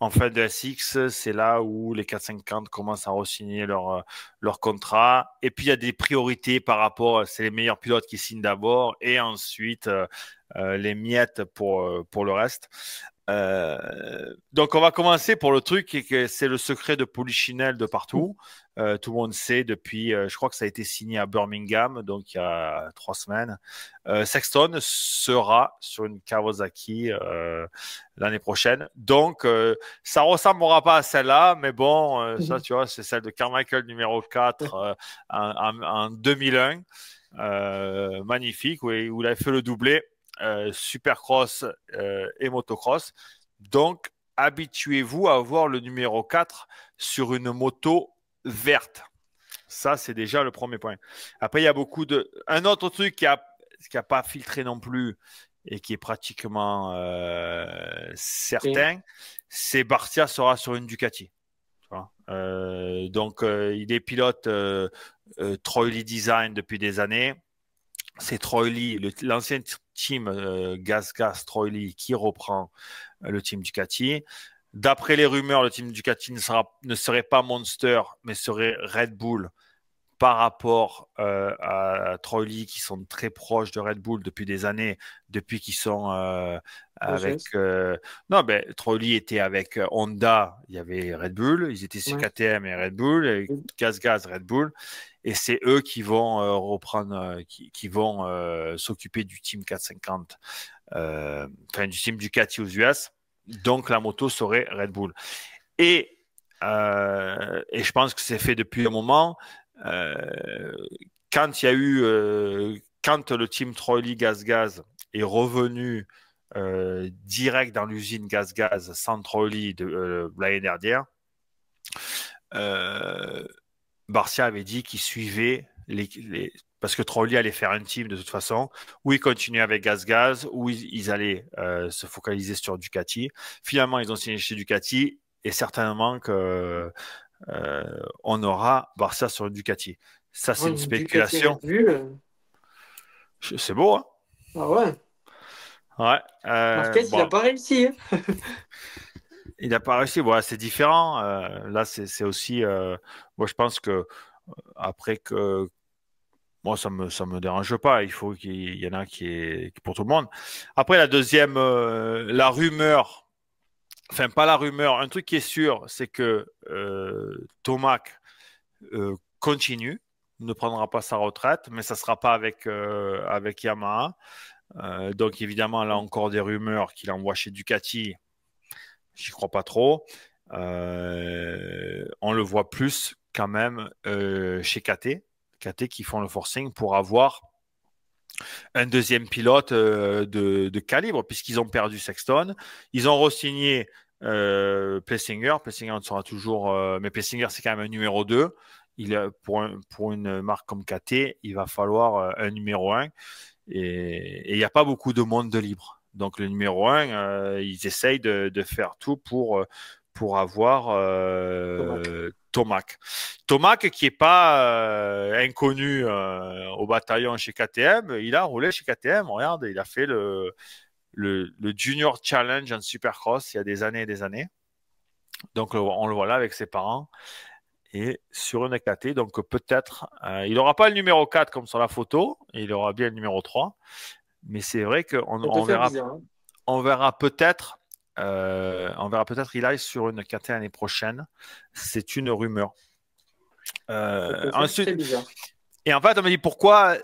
en fin de SX, c'est là où les 450 commencent à re-signer leur contrat. Et puis, il y a des priorités par rapport, c'est les meilleurs pilotes qui signent d'abord, et ensuite les miettes pour le reste. Donc, on va commencer pour le truc, et que c'est le secret de Polichinelle de partout. Tout le monde sait depuis, je crois que ça a été signé à Birmingham, donc il y a 3 semaines. Sexton sera sur une Kawasaki l'année prochaine. Donc, ça ressemblera pas à celle-là, mais bon, ça, tu vois, c'est celle de Carmichael numéro 4 en 2001. Magnifique, où il a fait le doublé. Supercross et motocross. Donc, habituez-vous à avoir le numéro 4 sur une moto verte. Ça, c'est déjà le premier point. Après, il y a beaucoup de... Un autre truc qui a pas filtré non plus et qui est pratiquement Et certain, c'est Barcia sera sur une Ducati. Tu vois. Donc, il est pilote Troy Design depuis des années. C'est Troy Lee, l'ancien team Gas Troy Lee, qui reprend le team Ducati. D'après les rumeurs, le team Ducati ne serait pas Monster, mais serait Red Bull par rapport à Troy Lee, qui sont très proches de Red Bull depuis des années, depuis qu'ils sont avec... Non, ben, Troy Lee était avec Honda, il y avait Red Bull, ils étaient sur ouais. KTM et Red Bull, et Gas Red Bull, et c'est eux qui vont reprendre, qui vont s'occuper du team 450, enfin du team Ducati aux US, donc la moto serait Red Bull. Et je pense que c'est fait depuis un moment. Quand il y a eu, quand le team Troy Lee Gas est revenu direct dans l'usine Gas sans Troy Lee l'année dernière, Barcia avait dit qu'il suivait parce que Trolli allait faire un team de toute façon, ou ils continuaient avec Gaz, ou ils allaient se focaliser sur Ducati. Finalement, ils ont signé chez Ducati, et certainement que on aura Barcia sur Ducati. Ça, c'est une Une Ducati spéculation. Red Bull. C'est beau, hein? Ah ouais. Ouais. Marquez, il n'a Bon, pas réussi, hein. il n'a pas réussi. Bon, c'est différent. Là, c'est aussi. Moi, je pense que après que. Moi, ça me dérange pas. Il faut qu'il y en a qui est pour tout le monde. Après, la deuxième, la rumeur. Enfin, pas la rumeur. Un truc qui est sûr, c'est que Tomac continue, ne prendra pas sa retraite, mais ça sera pas avec Yamaha. Donc évidemment, là encore des rumeurs qu'il envoie chez Ducati. J'y crois pas trop. On le voit plus quand même chez KT. KT qui font le forcing pour avoir un deuxième pilote de calibre, puisqu'ils ont perdu Sexton. Ils ont re-signé Plessinger. Plessinger sera toujours... mais Plessinger, c'est quand même un numéro 2. Pour une marque comme KT, il va falloir un numéro 1. Et il n'y a pas beaucoup de monde de libre. Donc le numéro 1, ils essayent de faire tout pour avoir Tomac. Tomac qui n'est pas inconnu au bataillon chez KTM, il a roulé chez KTM. Regarde, il a fait le Junior Challenge en Supercross il y a des années et des années. Donc on le voit là avec ses parents. Et sur une KT, donc peut-être, il n'aura pas le numéro 4 comme sur la photo, il aura bien le numéro 3. Mais c'est vrai qu'on Ça peut faire bizarre, hein. on verra peut-être il aille sur une KT l'année prochaine. C'est une rumeur. Ça peut faire Ensuite, très bizarre. et en fait, on me dit pourquoi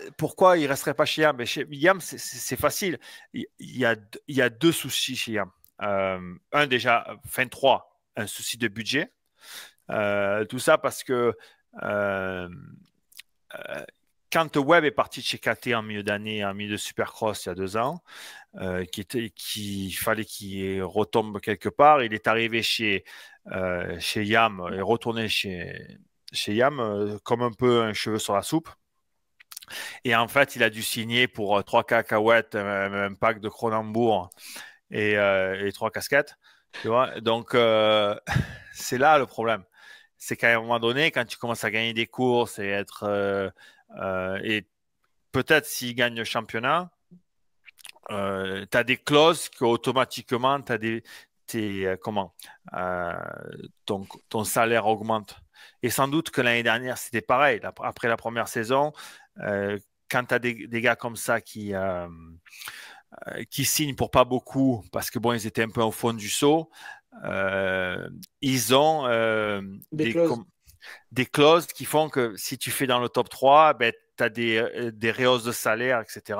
il resterait pas chez Yam? Mais chez Yam, c'est facile. Il y a deux soucis chez Yam. Un déjà, fin 3, un souci de budget. Tout ça parce que quand Webb est parti de chez KT en milieu d'année, en milieu de Supercross il y a 2 ans, qu'il fallait qu'il retombe quelque part. Il est arrivé chez Yam et retourné chez Yam comme un peu un cheveu sur la soupe. Et en fait, il a dû signer pour 3 cacahuètes, un pack de Cronenbourg et 3 casquettes. Tu vois. Donc, c'est là le problème. C'est qu'à un moment donné, quand tu commences à gagner des courses et être et peut-être s'il gagne le championnat, tu as des clauses qu'automatiquement, ton salaire augmente. Et sans doute que l'année dernière, c'était pareil. Après la première saison, quand tu as des gars comme ça qui signent pour pas beaucoup, parce que bon, ils étaient un peu au fond du seau, ils ont des clauses qui font que si tu fais dans le top 3, ben, tu as des rehausses de salaire, etc.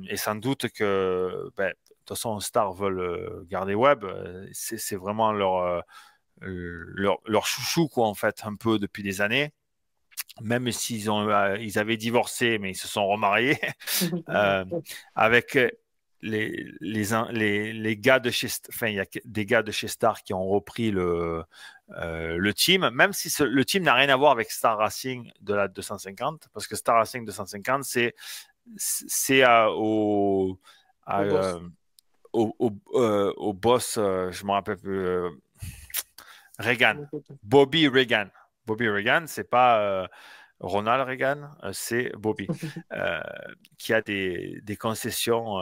Et sans doute que, ben, de toute façon, Star veulent garder Webb. C'est vraiment leur chouchou, quoi, en fait, un peu depuis des années. Même s'ils ils avaient divorcé, mais ils se sont remariés avec les gars de chez, enfin, il y a des gars de chez Star qui ont repris le team, même si le team n'a rien à voir avec Star Racing de la 250, parce que Star Racing 250, c'est au boss, je me rappelle plus, Reagan, Bobby Reagan. Bobby Reagan, c'est pas Ronald Reagan, c'est Bobby, qui a des concessions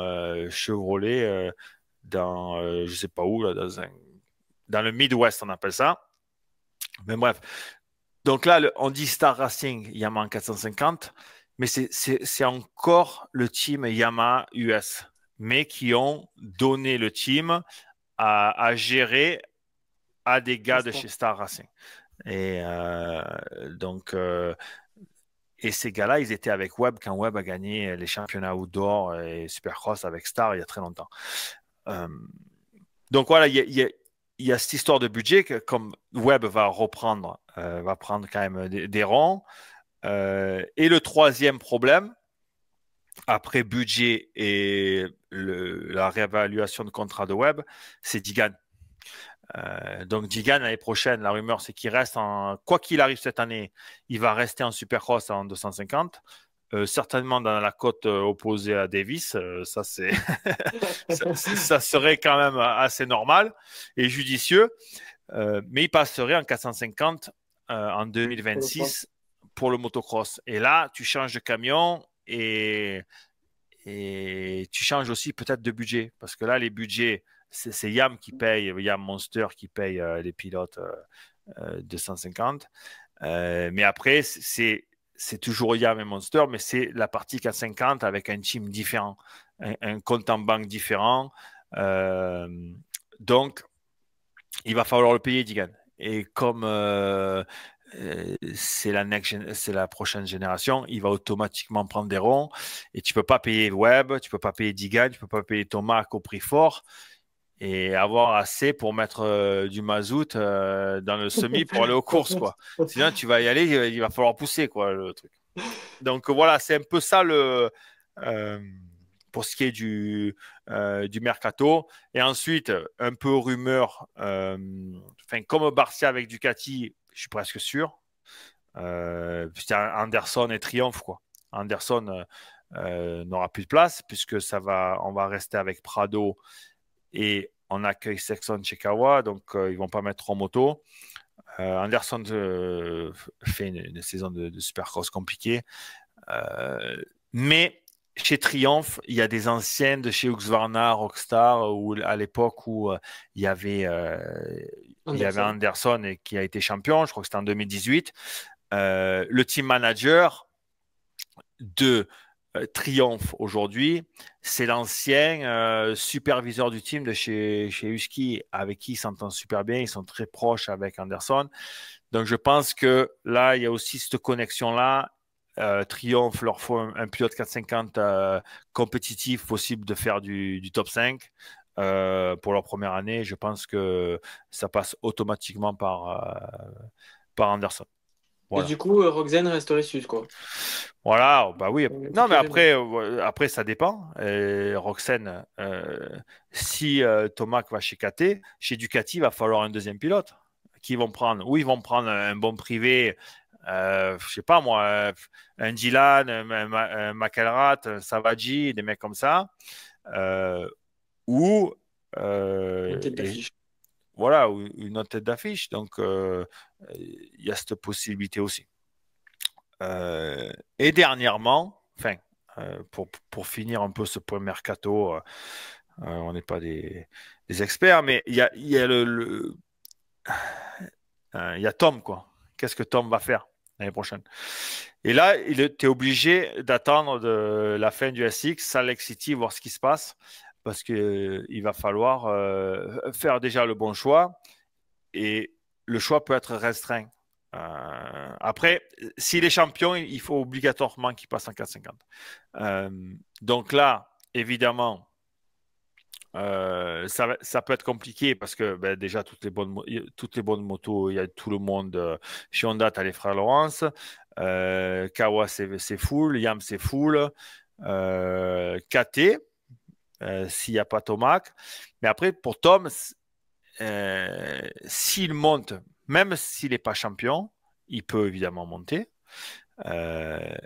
Chevrolet dans, je sais pas où, là, dans le Midwest, on appelle ça. Mais bref. Donc là, on dit Star Racing Yamaha 450, mais c'est encore le team Yamaha US, mais qui ont donné le team à gérer à des gars de chez Star Racing. Et donc, et ces gars-là, ils étaient avec Webb quand Webb a gagné les championnats outdoor et Supercross avec Star il y a très longtemps. Donc voilà, il y a cette histoire de budget que comme Webb va reprendre, va prendre quand même des ronds. Et le troisième problème, après budget et la réévaluation de contrat de Webb, c'est Digan. Donc Digan l'année prochaine, la rumeur c'est qu'il reste quoi qu'il arrive cette année, il va rester en Supercross en 250. Certainement dans la côte opposée à Davis, ça c'est ça serait quand même assez normal et judicieux. Mais il passerait en 450 en 2026 pour le motocross. Et là, tu changes de camion et tu changes aussi peut-être de budget. Parce que là, les budgets, c'est Yam qui paye, Yam Monster qui paye les pilotes 250. Mais après, c'est toujours Yam et Monster, mais c'est la partie 450 avec un team différent, un compte en banque différent. Donc, il va falloir le payer, Digan. Et comme c'est la prochaine génération, il va automatiquement prendre des ronds. Et tu peux pas payer Webb, tu peux pas payer Digan, tu peux pas payer Thomas au prix fort et avoir assez pour mettre du mazout dans le semi pour aller aux courses, quoi. Sinon, tu vas y aller, il va falloir pousser, quoi, le truc. Donc voilà, c'est un peu ça pour ce qui est du mercato. Et ensuite, un peu rumeur, comme Barcia avec Ducati, je suis presque sûr. Anderson et Triumph, quoi. Anderson n'aura plus de place puisque on va rester avec Prado et on accueille Sexton chez Kawa, donc ils vont pas mettre en moto. Anderson fait une saison de Supercross compliquée. Mais chez Triumph, il y a des anciennes de chez Husqvarna, Rockstar, à l'époque où il y avait Anderson qui a été champion, je crois que c'était en 2018. Le team manager de Triumph aujourd'hui, c'est l'ancien superviseur du team de chez Husky, avec qui il s'entend super bien, ils sont très proches avec Anderson. Donc je pense que là, il y a aussi cette connexion-là. Triumph leur faut un pilote 450 compétitif, possible de faire du top 5 pour leur première année. Je pense que ça passe automatiquement par Anderson. Voilà. Et du coup, Roxane resterait sud, quoi. Voilà, bah oui. Non, mais après ça dépend. Roxane, si Tomac va chez KT, chez Ducati, il va falloir un deuxième pilote. Qui vont prendre? Ou ils vont prendre un bon privé, je sais pas moi, un Dylan, un McElrath, un Savaggi, des mecs comme ça. Ou une tête d'affiche. Voilà, ou une autre tête d'affiche. Donc, il y a cette possibilité aussi. Et dernièrement, pour finir un peu ce point mercato, on n'est pas des experts, mais il y a il y a Tom, quoi. Qu'est-ce que Tom va faire l'année prochaine? Et là, tu es obligé d'attendre de la fin du SX, Salt Lake City, voir ce qui se passe, parce qu'il va falloir faire déjà le bon choix, et le choix peut être restreint. Après, s'il est champion, il faut obligatoirement qu'il passe en 450. Donc là, évidemment, ça peut être compliqué parce que déjà toutes les bonnes motos, il y a tout le monde. Chez Honda, tu as les frères Lawrence, Kawa c'est full, Yam c'est full, KT s'il n'y a pas Tomac. Mais après pour Tom, s'il monte, même s'il n'est pas champion, il peut évidemment monter.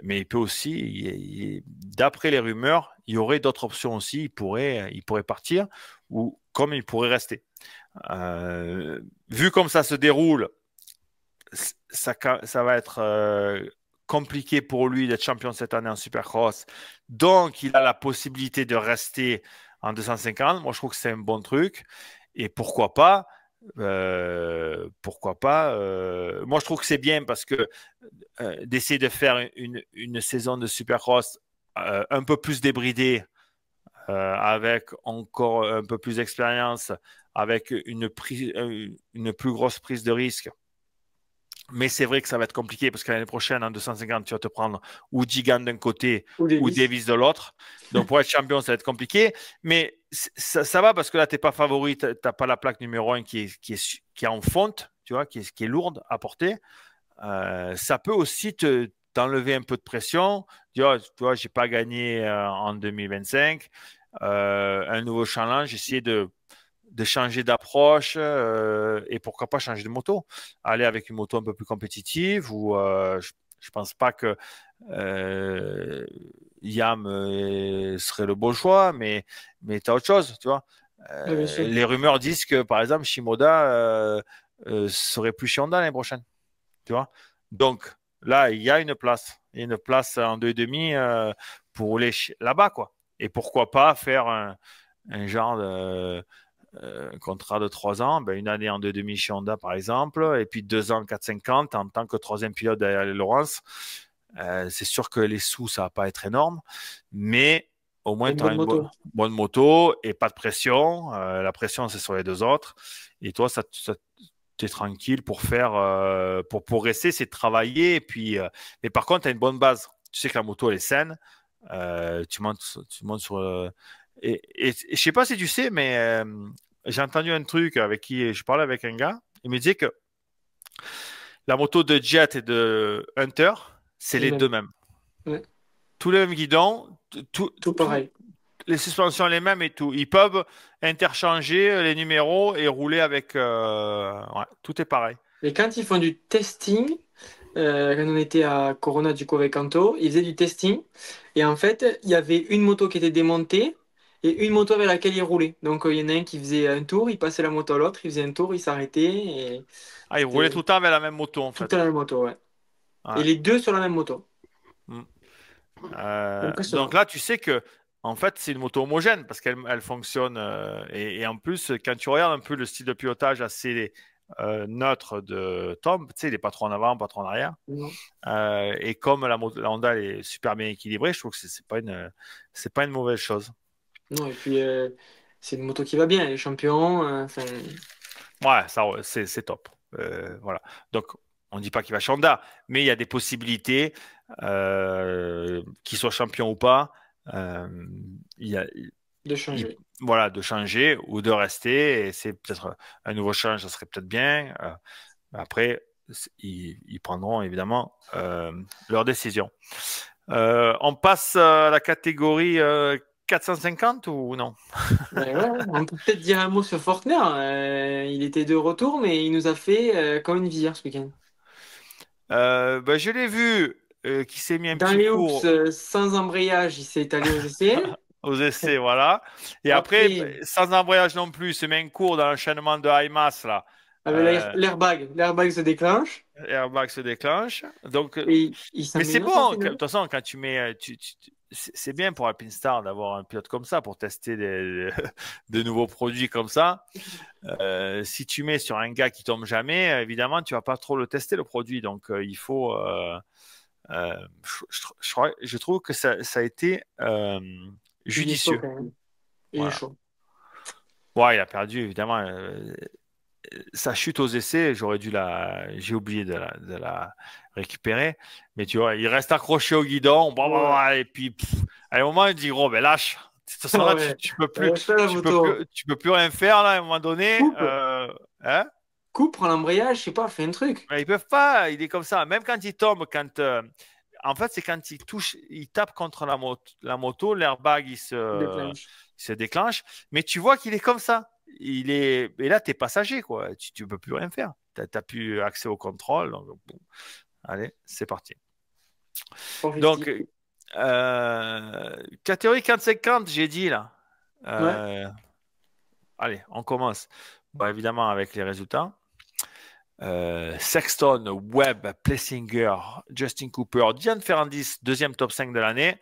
Mais il peut aussi, d'après les rumeurs, il y aurait d'autres options aussi. Il pourrait partir ou comme il pourrait rester. Vu comme ça se déroule, ça va être compliqué pour lui d'être champion cette année en Supercross. Donc, il a la possibilité de rester en 250. Moi, je trouve que c'est un bon truc. Et pourquoi pas moi, je trouve que c'est bien parce que d'essayer de faire une saison de Supercross un peu plus débridée, avec encore un peu plus d'expérience, avec une plus grosse prise de risque. Mais c'est vrai que ça va être compliqué parce que l'année prochaine, en 250, tu vas te prendre ou Digan d'un côté ou Davis de l'autre. Donc, pour être champion, ça va être compliqué. Mais ça va parce que là, tu n'es pas favori. Tu n'as pas la plaque numéro 1 qui est en fonte, tu vois, qui est lourde à porter. Ça peut aussi t'enlever un peu de pression. Tu vois, je n'ai pas gagné en 2025. Un nouveau challenge, essayer de de changer d'approche et pourquoi pas changer de moto. Aller avec une moto un peu plus compétitive ou je pense pas que Yam serait le bon choix, mais tu as autre chose, tu vois. bien sûr. Les rumeurs disent que, par exemple, Shimoda serait plus chez Honda l'année prochaine, tu vois. Donc, là, il y a une place. Il y a une place en 2,5 pour rouler là-bas, quoi. Et pourquoi pas faire un genre de contrat de 3 ans, ben, une année en 2,5 chez Honda, par exemple, et puis 2 ans 4,50 en tant que troisième pilote derrière les Lawrence. C'est sûr que les sous, ça va pas être énorme, mais au moins, Une tu auras bonne une moto. bonne moto et pas de pression. La pression, c'est sur les deux autres. Et toi, tu es tranquille pour faire, pour progresser, c'est de travailler. Et puis, mais par contre, tu as une bonne base. Tu sais que la moto, elle est saine. Tu montes sur. Et je sais pas si tu sais, mais j'ai entendu un truc avec qui je parlais avec un gars. Il me disait que la moto de Jet et de Hunter, c'est Les les mêmes. deux mêmes. Ouais. Tous les mêmes guidons, Tout pareil. les suspensions les mêmes et tout. Ils peuvent interchanger les numéros et rouler avec. Ouais, tout est pareil. Et quand ils font du testing, quand on était à Corona du coup avec Anto, ils faisaient du testing. Et en fait, il y avait une moto qui était démontée et une moto avec laquelle ils roulaient. Donc il y en a un qui faisait un tour, il passait la moto à l'autre, il faisait un tour, il s'arrêtait. Et Ah, ils roulaient c'était tout le temps avec la même moto en tout fait. à la même moto, ouais. Et Ouais. les deux sur la même moto. Mm. Donc Impressionnant. là, tu sais que en fait, c'est une moto homogène parce qu'elle fonctionne. Et en plus, quand tu regardes un peu le style de pilotage assez neutre de Tom, tu sais, il n'est pas trop en avant, pas trop en arrière. Non. Et comme la Honda elle est super bien équilibrée, je trouve que c'est pas une mauvaise chose. Non, et puis c'est une moto qui va bien, elle est champion. Enfin, Ouais, ça, ouais, c'est top. Voilà. Donc, on ne dit pas qu'il va chez Honda, mais il y a des possibilités, qu'il soit champion ou pas. euh, il y a, de il- changer. voilà, de changer ou de rester. Et c'est peut-être un nouveau change, ça serait peut-être bien. Après, ils prendront évidemment leur décision. On passe à la catégorie 450 ou non? Ouais, ouais, on peut peut-être dire un mot sur Faulkner. Il était de retour, mais il nous a fait comme une visière ce week-end. Ben, je l'ai vu qui s'est mis un Dans petit les hoops, cours sans embrayage, il s'est allé aux essais. aux essais, voilà. Et après, Après, ben, sans embrayage non plus, il se met un cours dans l'enchaînement de IMAS, là. avec Euh, l'airbag se déclenche Airbag se déclenche. Donc, et il mais c'est s'améliore en bon. De finale. toute façon, quand tu mets, c'est bien pour Alpinestar d'avoir un pilote comme ça pour tester de nouveaux produits comme ça. Si tu mets sur un gars qui tombe jamais, évidemment, tu vas pas trop le tester le produit. Donc, il faut. Je trouve que ça a été Il est chaud judicieux. quand même. Il est Voilà. chaud. Ouais, il a perdu, évidemment. Sa chute aux essais, j'ai oublié de la récupérer. Mais tu vois, il reste accroché au guidon. Bah, bah, Ouais. bah, et puis, à un moment, il dit, gros, ben lâche. De toute façon, là, Ouais. Ça, la moto. tu peux plus rien faire, là, à un moment donné. Coupe. Hein? Coupe, prend l'embrayage, je sais pas, fais un truc. Mais ils peuvent pas. Il est comme ça. Même quand il tombe, en fait, c'est quand il touche, il tape contre la moto, l'airbag, Déclenche. il se déclenche. Mais tu vois qu'il est comme ça. Et là, tu es passager, quoi. Tu peux plus rien faire. Tu n'as plus accès au contrôle. Donc, bon. Allez, c'est parti. Donc, 450. catégorie 450, j'ai dit là. Ouais. Allez, on commence. Bon, évidemment, avec les résultats. Sexton, Webb, Plessinger, Justin Cooper, Diane Ferrandis, deuxième top 5 de l'année.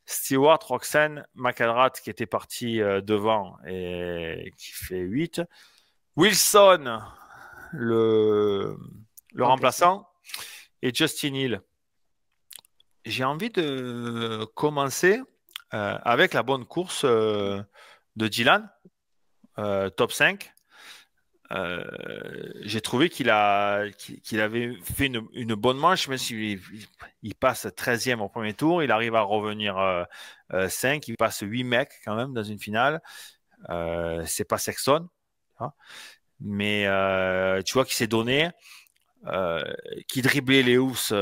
Stewart, Roxanne, McElrath qui était parti devant et qui fait 8. Wilson, le remplaçant. Et Justin Hill. J'ai envie de commencer avec la bonne course de Dylan, top 5. J'ai trouvé qu'il avait fait une bonne manche, même s'il il passe 13e au premier tour, il arrive à revenir 5, il passe 8 mecs quand même dans une finale. C'est pas Sexton, hein, mais tu vois qu'il s'est donné, qui driblait les housses, tu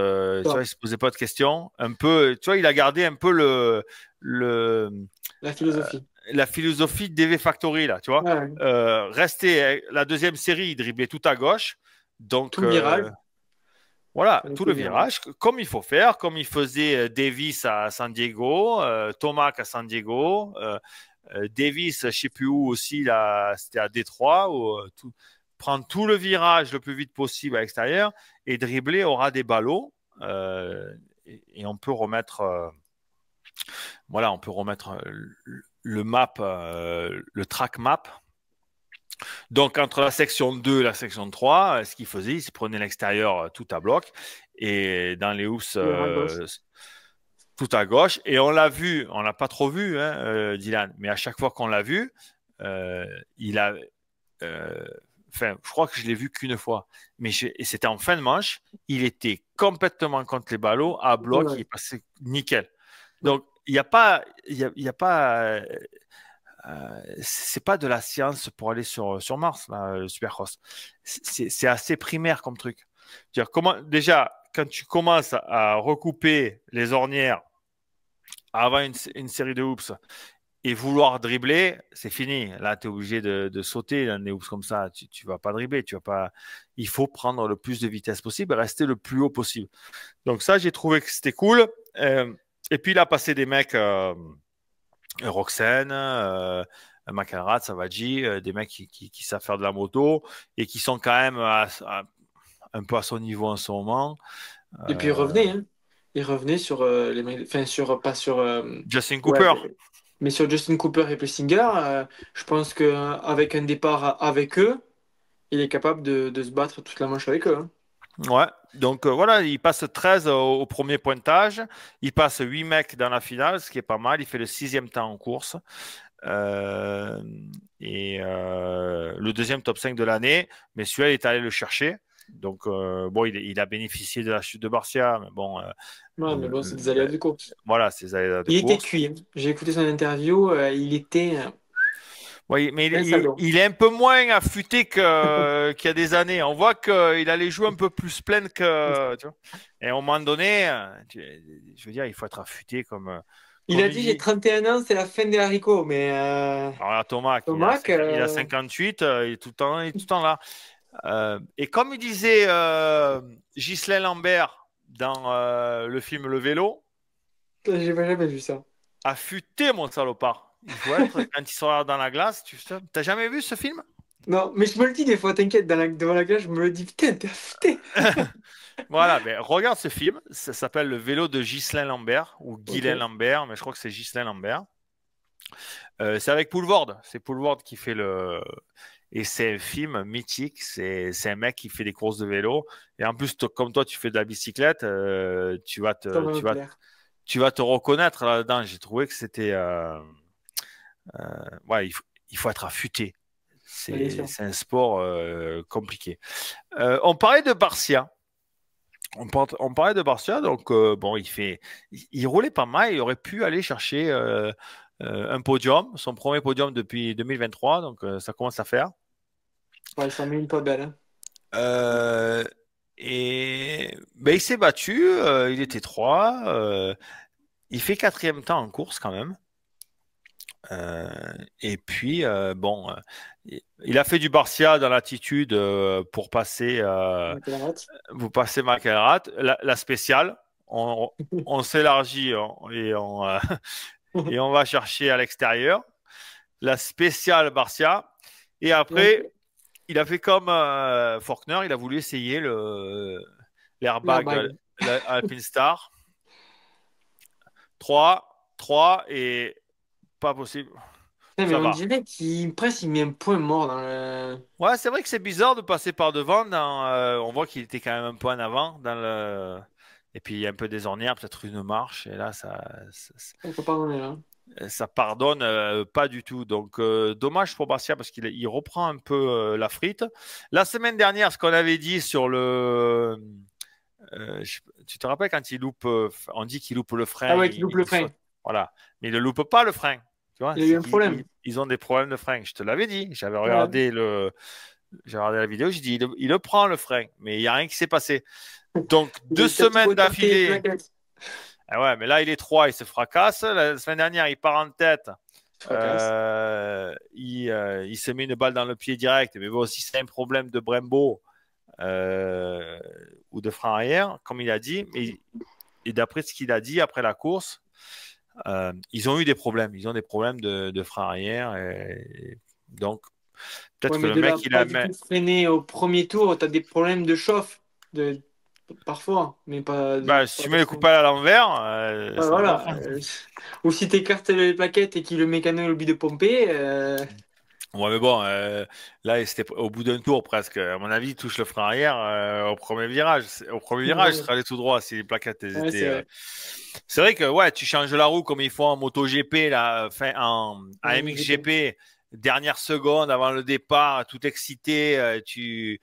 vois, il se posait pas de questions. Un peu, tu vois, il a gardé un peu La philosophie. la philosophie DV Factory, là, tu vois. Ouais. Rester, la deuxième série, il driblait tout à gauche. Donc, Tout le virage. voilà, Fallait tout tout le le virage, comme il faut faire, comme il faisait Davis à San Diego, Tomac à San Diego, Davis, je ne sais plus où aussi, là, c'était à Détroit, où, prendre tout le virage le plus vite possible à l'extérieur et dribbler aura des ballots. Et on peut remettre, voilà, on peut remettre le map, le track map. Donc, entre la section 2 et la section 3, ce qu'il faisait, il se prenait l'extérieur tout à bloc et dans les hoops tout à gauche. Et on l'a vu, on l'a pas trop vu, hein, Dylan, mais à chaque fois qu'on l'a vu, il a. Enfin, je crois que je l'ai vu qu'une fois, mais et c'était en fin de manche. Il était complètement contre les ballots, à bloc, Ouais. il passait nickel. Donc, il n'y a pas. Il y a pas c'est pas de la science pour aller sur Mars, là, le Supercross. C'est assez primaire comme truc. Dire, déjà, quand tu commences à recouper les ornières avant une série de hoops et vouloir dribbler, c'est fini. Là, tu es obligé de sauter dans des hoops comme ça. Tu vas pas dribbler. Tu vas pas... Il faut prendre le plus de vitesse possible et rester le plus haut possible. Donc ça, j'ai trouvé que c'était cool. Et puis, il a passé des mecs... Roxane, McElrath, Savaggi, des mecs qui savent faire de la moto et qui sont quand même un peu à son niveau en ce moment. Et puis il revenait, hein. Il revenait sur les mecs, enfin pas sur Justin ouais, Cooper. mais sur Justin Cooper et Plessinger, je pense que avec un départ avec eux, il est capable de se battre toute la manche avec eux, hein. Ouais, donc voilà, il passe 13 au premier pointage, il passe 8 mecs dans la finale, ce qui est pas mal, il fait le 6e temps en course. Le deuxième top 5 de l'année, mais celui-là, il est allé le chercher. Donc, bon, il a bénéficié de la chute de Barcia, mais bon. Ouais, mais bon, c'est des aléas de course. Voilà, c'est des aléas de Il était course. cuit, hein. J'ai écouté son interview, il était. Oui, mais Un salaud. il est un peu moins affûté qu'il y a des années. On voit qu'il allait jouer un peu plus plein que. Tu vois. Et à un moment donné, je veux dire, il faut être affûté comme. Il a dit j'ai 31 ans, c'est la fin des haricots, mais Alors là, Thomas, il a 58, il est tout le temps là. Et comme il disait Ghislain Lambert dans le film Le Vélo, j'ai jamais vu ça. affûté mon salopard. Il faut être, quand il sera dans la glace, t'as jamais vu ce film? Non, mais je me le dis des fois, t'inquiète, devant la glace, je me le dis, putain, t'es affûté. Voilà, mais regarde ce film. Ça s'appelle Le Vélo de Ghislain Lambert ou Guylain Ok. Lambert, mais je crois que c'est Ghislain Lambert. C'est avec Poulvord. C'est Poulvord qui fait le. Et c'est un film mythique. C'est un mec qui fait des courses de vélo. Et en plus, comme toi, tu fais de la bicyclette, tu vas Ça va me tu vas, plaire. tu vas te reconnaître là-dedans. J'ai trouvé que c'était. Ouais, il faut être affûté. Bien sûr. C'est un sport compliqué. On parlait de Barcia. On parlait de Barcia, donc bon, il roulait pas mal. Il aurait pu aller chercher un podium, son premier podium depuis 2023, donc ça commence à faire. Ouais, il s'en met une pas belle, hein. Et ben, il s'est battu, il était 3, il fait 4e temps en course quand même. Et puis, bon, il a fait du Barcia dans l'attitude pour passer. Vous passez McElrath, la spéciale, on s'élargit et on va chercher à l'extérieur. La spéciale Barcia. Et après, il a fait comme Faulkner, il a voulu essayer l'airbag Alpine Star. 3 et pas possible. Mais Ça on va. dirait qu'il presque il met un point mort dans le. Ouais, c'est vrai que c'est bizarre de passer par devant. On voit qu'il était quand même un peu en avant dans le. Et puis il y a un peu des ornières, peut-être une marche. Et là, On peut pardonner, là. ça pardonne pas du tout. Donc dommage pour Bastia parce qu'il reprend un peu la frite. La semaine dernière, ce qu'on avait dit sur le. Tu te rappelles quand il loupe, on dit qu'il loupe le frein. Ah ouais, qu'il loupe le frein. Voilà, mais il ne loupe pas le frein. Tu vois, il a eu un problème. Ils ont des problèmes de frein. Je te l'avais dit. J'avais regardé la vidéo. J'ai dit il le prend le frein, mais il n'y a rien qui s'est passé. Donc 2 semaines d'affilée. Ah ouais, mais là il est 3, il se fracasse. La semaine dernière, il part en tête. Fracasse. Il se met une balle dans le pied direct. Mais bon, si c'est un problème de Brembo ou de frein arrière, comme il a dit, et d'après ce qu'il a dit après la course, ils ont eu des problèmes. Ils ont des problèmes de frein arrière. Donc, peut-être Ouais, que mais le de là, mec, il pas a... du tout freiner au premier tour, tu as des problèmes de chauffe, de... parfois, mais Bah, si pas tu de mets les frein. coupales à l'envers, Ouais, ça va pas le voilà. faire. Ou si tu écartes les plaquettes et que le mécano oublie de pomper, Ouais, mais bon, là, c'était au bout d'un tour presque. À mon avis, il touche le frein arrière au premier virage. Au premier virage, il ouais, serait allé tout droit si les plaquettes elles ouais, étaient. c'est vrai. C'est vrai que ouais, tu changes la roue comme il faut en MotoGP, là, enfin, en MXGP. MXGP, dernière seconde avant le départ, tout excité, tu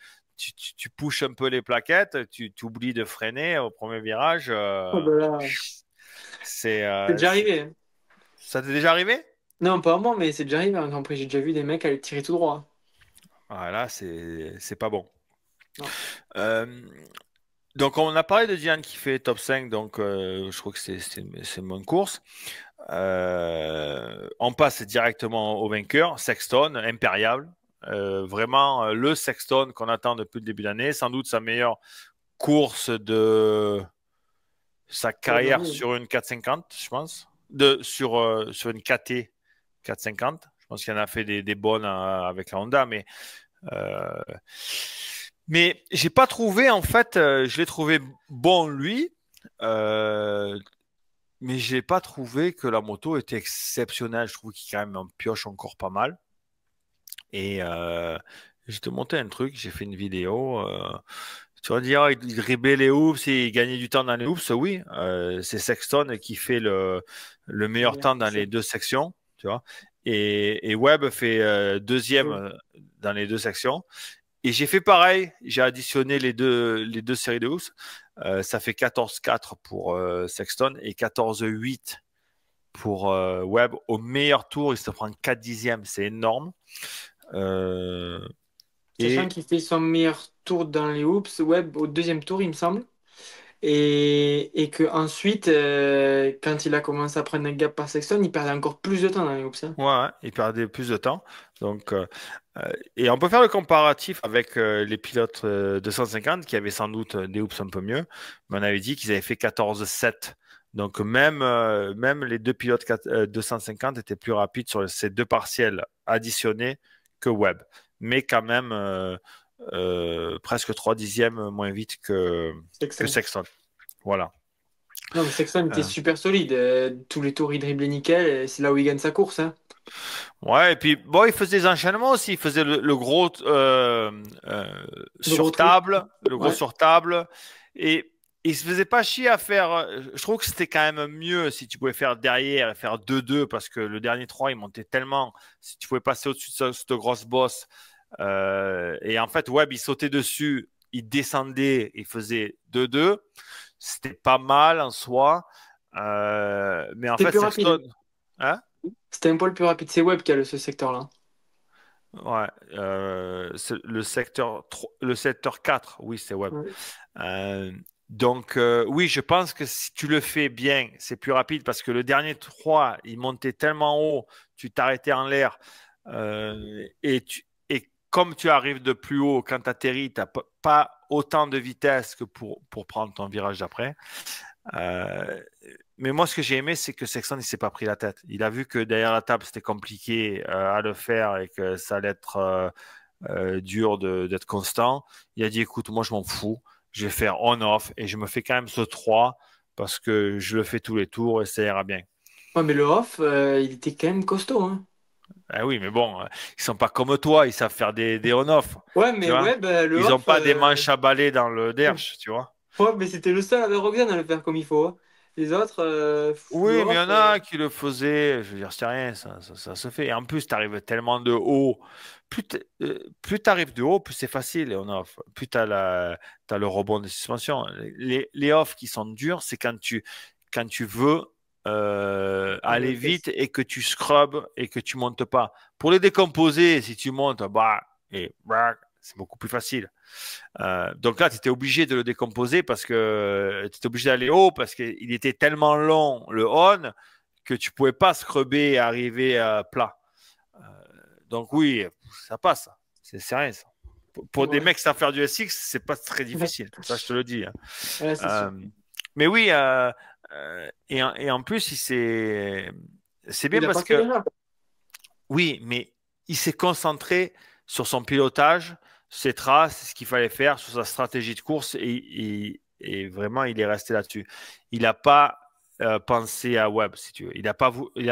pushes un peu les plaquettes, tu oublies de freiner au premier virage. Oh, bah là, C'est, c'est déjà c'est- arrivé, hein. Ça t'est déjà arrivé? Non, pas à moi, mais c'est déjà arrivé un Grand Prix. J'ai déjà vu des mecs aller tirer tout droit. Voilà, c'est pas bon. Non. Euh, Donc, on a parlé de Diane qui fait top 5, donc je crois que c'est une bonne course. On passe directement au vainqueur, Sexton, impériable. Vraiment le Sexton qu'on attend depuis le début de l'année. Sans doute sa meilleure course de sa Ouais, carrière j'avoue. sur une 450, je pense. Sur une KT 450. Je pense qu'il en a fait des bonnes avec la Honda, euh, mais j'ai pas trouvé, en fait, je l'ai trouvé bon lui, euh, mais j'ai pas trouvé que la moto était exceptionnelle. Je trouve qu'il quand même en pioche encore pas mal. Et j'ai te monté un truc, j'ai fait une vidéo. Tu vas dire, il rébait les hoops et il gagnait du temps dans les hoops. Oui, c'est Sexton qui fait le meilleur Meilleur temps dans les essai. deux sections, tu vois. Et Webb fait deuxième Ouais. dans les deux sections. Et j'ai fait pareil, j'ai additionné les deux séries de hoops. Ça fait 14-4 pour Sexton et 14-8 pour Webb. Au meilleur tour, il se prend 4 dixièmes, c'est énorme. Euh, Sachant et qu'il fait son meilleur tour dans les hoops, web au deuxième tour, il me semble. Et que ensuite, quand il a commencé à prendre un gap par Sexton, il perdait encore plus de temps dans les hoops, hein. ouais, ouais, il perdait plus de temps. Donc, et on peut faire le comparatif avec les pilotes 250 qui avaient sans doute des hoops un peu mieux, mais on avait dit qu'ils avaient fait 14-7. Donc même les deux pilotes 250 étaient plus rapides sur ces deux partiels additionnés que Webb, mais quand même presque 3 dixièmes moins vite que Sexton. Sexton. Voilà. Non, mais Sexton était Euh, super solide. Tous les tours, il driblait nickel. Et c'est là où il gagne sa course, hein. Ouais, et puis bon, il faisait des enchaînements aussi. Il faisait le gros Le gros sur trou. table, le gros Ouais. sur table. Et il se faisait pas chier à faire. Je trouve que c'était quand même mieux si tu pouvais faire derrière et faire 2-2 parce que le dernier 3 il montait tellement. Si tu pouvais passer au-dessus de cette grosse bosse. Et en fait, Webb, il sautait dessus, il descendait, il faisait 2-2. C'était pas mal en soi. Mais en C'était fait, plus rapide, Sexton. hein. Hein? C'était un poil plus rapide. C'est Webb qui a ce secteur-là. Ouais, c'est le secteur 4, oui, c'est web. Ouais. Donc, oui, je pense que si tu le fais bien, c'est plus rapide parce que le dernier 3, il montait tellement haut, tu t'arrêtais en l'air. Et comme tu arrives de plus haut, quand tu atterris, tu n'as pas autant de vitesse que pour prendre ton virage d'après. Euh, mais moi, ce que j'ai aimé, c'est que Sexton, il s'est pas pris la tête. Il a vu que derrière la table, c'était compliqué à le faire et que ça allait être dur d'être constant. Il a dit, écoute, moi, je m'en fous. Je vais faire on-off et je me fais quand même ce 3 parce que je le fais tous les tours et ça ira bien. Ouais, mais le off, il était quand même costaud, hein. Ah oui, mais bon, ils sont pas comme toi, ils savent faire des on-off, Ouais, tu mais vois. Webb, le Ils ont off, pas des manches à balai dans le derche, tu vois. ouais, mais c'était le seul avec Roxane à le faire comme il faut, hein. Les autres, le Oui, mais il y off, en a qui le faisaient. Je veux dire, c'est rien, ça se fait. Et en plus, tu arrives tellement de haut. Plus tu arrives de haut, plus c'est facile, les on-off. Plus tu as, le rebond de suspension. Les off qui sont durs, c'est quand tu veux à la aller vitesse. vite et que tu scrubs et que tu montes pas. Pour les décomposer, si tu montes, bah, c'est beaucoup plus facile. Donc là, tu étais obligé de le décomposer parce que tu étais obligé d'aller haut parce qu'il était tellement long, le on, que tu pouvais pas scrubber et arriver plat. Donc oui, ça passe. C'est sérieux. Ça. Pour des Ouais. mecs qui savent faire du SX, c'est pas très difficile. Ça, je te le dis. Hein. Ouais, c'est sûr. Mais oui, et en plus, c'est bien Il a parce pas fait que l'erreur. oui, mais il s'est concentré sur son pilotage, ses traces, ce qu'il fallait faire, sur sa stratégie de course et vraiment, il est resté là-dessus. Il n'a pas pensé à Webb, si tu veux. Il n'a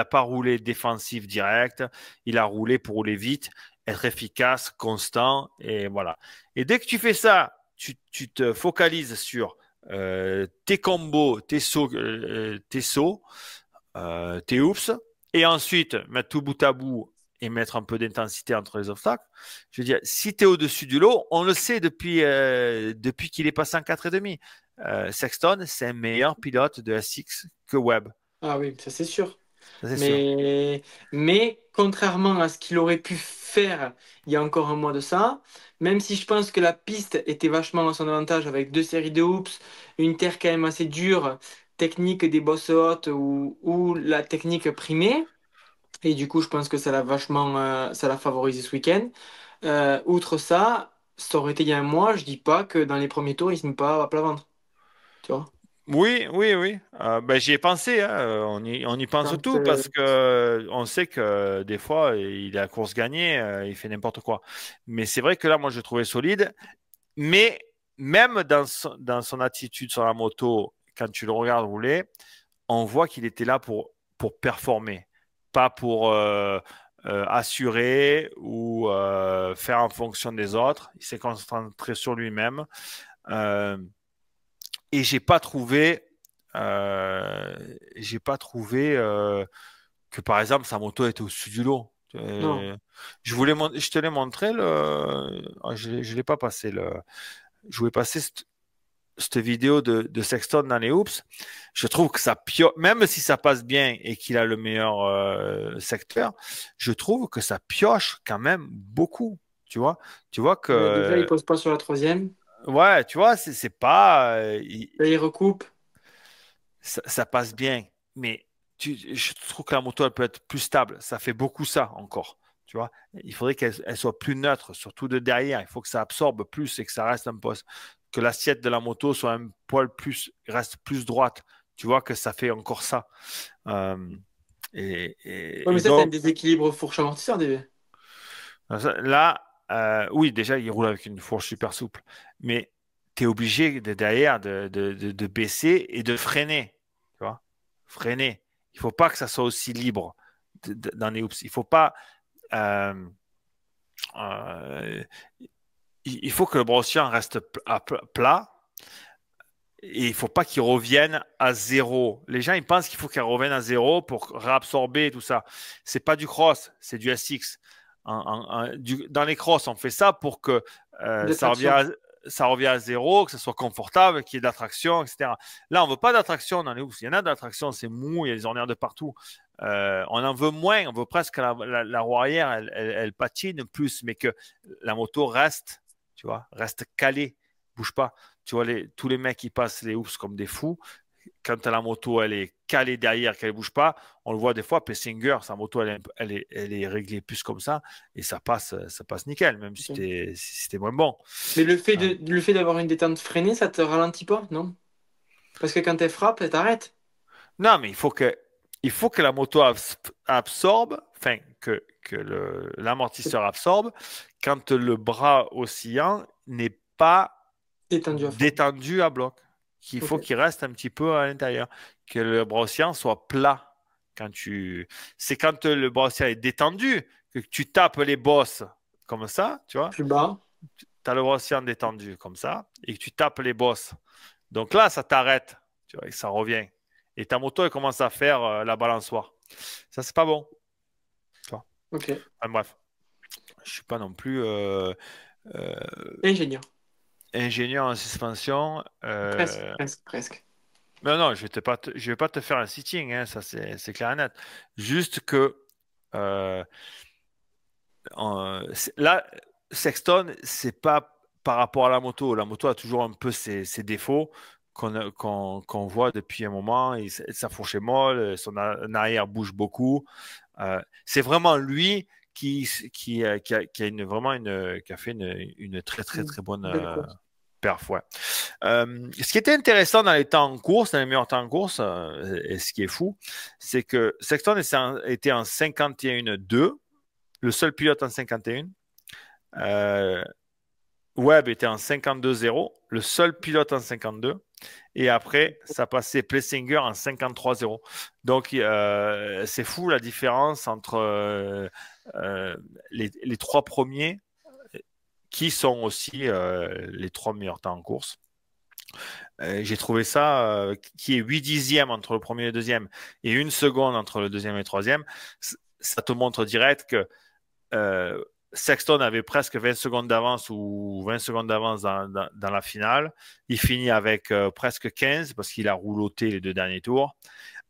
pas roulé défensif direct. Il a roulé pour rouler vite, être efficace, constant, et voilà. Et dès que tu fais ça, tu te focalises sur tes combos, tes oups, et ensuite mettre tout bout à bout et mettre un peu d'intensité entre les obstacles. Je veux dire, si tu es au-dessus du lot, on le sait depuis qu'il est passé en 4,5. Sexton, c'est un meilleur pilote de SX que Webb. Ah oui, ça c'est sûr. Ça, c'est sûr. Mais contrairement à ce qu'il aurait pu faire il y a encore un mois de ça, même si je pense que la piste était vachement à son avantage avec 2 séries de hoops, une terre quand même assez dure, technique des bosses hautes ou la technique primée, et du coup je pense que ça l'a favorisé ce week-end. Outre ça, ça aurait été il y a un mois, je dis pas que dans les premiers tours il se met pas à plat ventre, tu vois. Oui, oui, oui. Ben, j'y ai pensé. Hein. On y pense Quand, tout parce que on sait que des fois, il a la course gagnée, il fait n'importe quoi. Mais c'est vrai que là, moi, je le trouvais solide. Mais même dans son attitude sur la moto, quand tu le regardes rouler, on voit qu'il était là pour performer, pas pour assurer ou faire en fonction des autres. Il s'est concentré sur lui-même. Euh, et j'ai pas trouvé que par exemple sa moto était au-dessus du lot. non. Je te l'ai montré je l'ai pas passé je voulais passer cette vidéo de Sexton dans les hoops. Je trouve que ça pioche, même si ça passe bien et qu'il a le meilleur secteur, je trouve que ça pioche quand même beaucoup. Tu vois Ouais, déjà, il que pose pas sur la troisième. ouais, tu vois, c'est pas Là, il recoupe. ça passe bien, mais je trouve que la moto elle peut être plus stable. Ça fait beaucoup ça encore. Tu vois, il faudrait qu'elle soit plus neutre, surtout de derrière. Il faut que ça absorbe plus et que ça reste un poste, que l'assiette de la moto soit un poil plus, reste plus droite. Tu vois que ça fait encore ça. Euh, Ouais, mais et ça, c'est un donc déséquilibre fourche amortisseur, DB. là, oui, déjà il roule avec une fourche super souple, mais tu es obligé de derrière de baisser et de freiner. Tu vois, freiner. Il faut pas que ça soit aussi libre dans les hoops. Il faut pas. euh, euh, il faut que le brossien reste plat et il faut pas qu'il revienne à zéro. Les gens ils pensent qu'il faut qu'il revienne à zéro pour réabsorber tout ça. C'est pas du cross, c'est du SX. Dans les crosses, on fait ça pour que De traction. ça revient à zéro, que ce soit confortable, qu'il y ait de l'attraction, etc. Là, on veut pas d'attraction dans les hoops. Il y en a de l'attraction, c'est mou, il y a des ornières de partout. On en veut moins, on veut presque que la roue arrière, elle patine plus, mais que la moto reste, tu vois, reste calée, bouge pas. Tu vois, tous les mecs qui passent les hoops comme des fous. Quand la moto elle est calée derrière, qu'elle ne bouge pas, on le voit des fois. Plessinger, sa moto elle est réglée plus comme ça et ça passe nickel, même si Ok. t'es moins bon. Mais Euh, le fait d'avoir une détente freinée, ça te ralentit pas, non? Parce que quand elle frappe, elle t'arrête. non, mais il faut que la moto absorbe, enfin que l'amortisseur absorbe quand le bras oscillant n'est pas Détendu à fond. détendu à bloc. Qu'il faut Ok. qu'il reste un petit peu à l'intérieur. Que le brossien soit plat. C'est quand le brossien est détendu que tu tapes les bosses comme ça, tu vois. Plus bas. Tu as le brossien détendu comme ça et que tu tapes les bosses. Donc là, ça t'arrête, tu vois, et ça revient. Et ta moto, elle commence à faire la balançoire. Ça, c'est pas bon. Tu vois. Ok. Enfin, bref, je suis pas non plus euh, Ingénieur. ingénieur en suspension. Presque. Presque. Presque. Non, non, je vais pas te faire un sitting, hein, ça c'est clair et net. Juste que euh, là, Sexton, c'est pas par rapport à la moto. La moto a toujours un peu ses défauts qu'on voit depuis un moment. Sa fourche est molle, son arrière bouge beaucoup. C'est vraiment lui qui a fait une très, très, très bonne perf. Ouais. Ce qui était intéressant dans les temps en course, dans les meilleurs temps en course, et ce qui est fou, c'est que Sexton était en 51-2, le seul pilote en 51. Webb était en 52-0, le seul pilote en 52. Et après, ça passait Plessinger en 53-0. Donc, c'est fou la différence entre les trois premiers qui sont aussi les trois meilleurs temps en course. J'ai trouvé ça qui est 8 dixièmes entre le premier et le deuxième et 1 seconde entre le deuxième et le troisième. Ça te montre direct que Sexton avait presque 20 secondes d'avance ou 20 secondes d'avance dans la finale. Il finit avec presque 15 parce qu'il a rouloté les 2 derniers tours.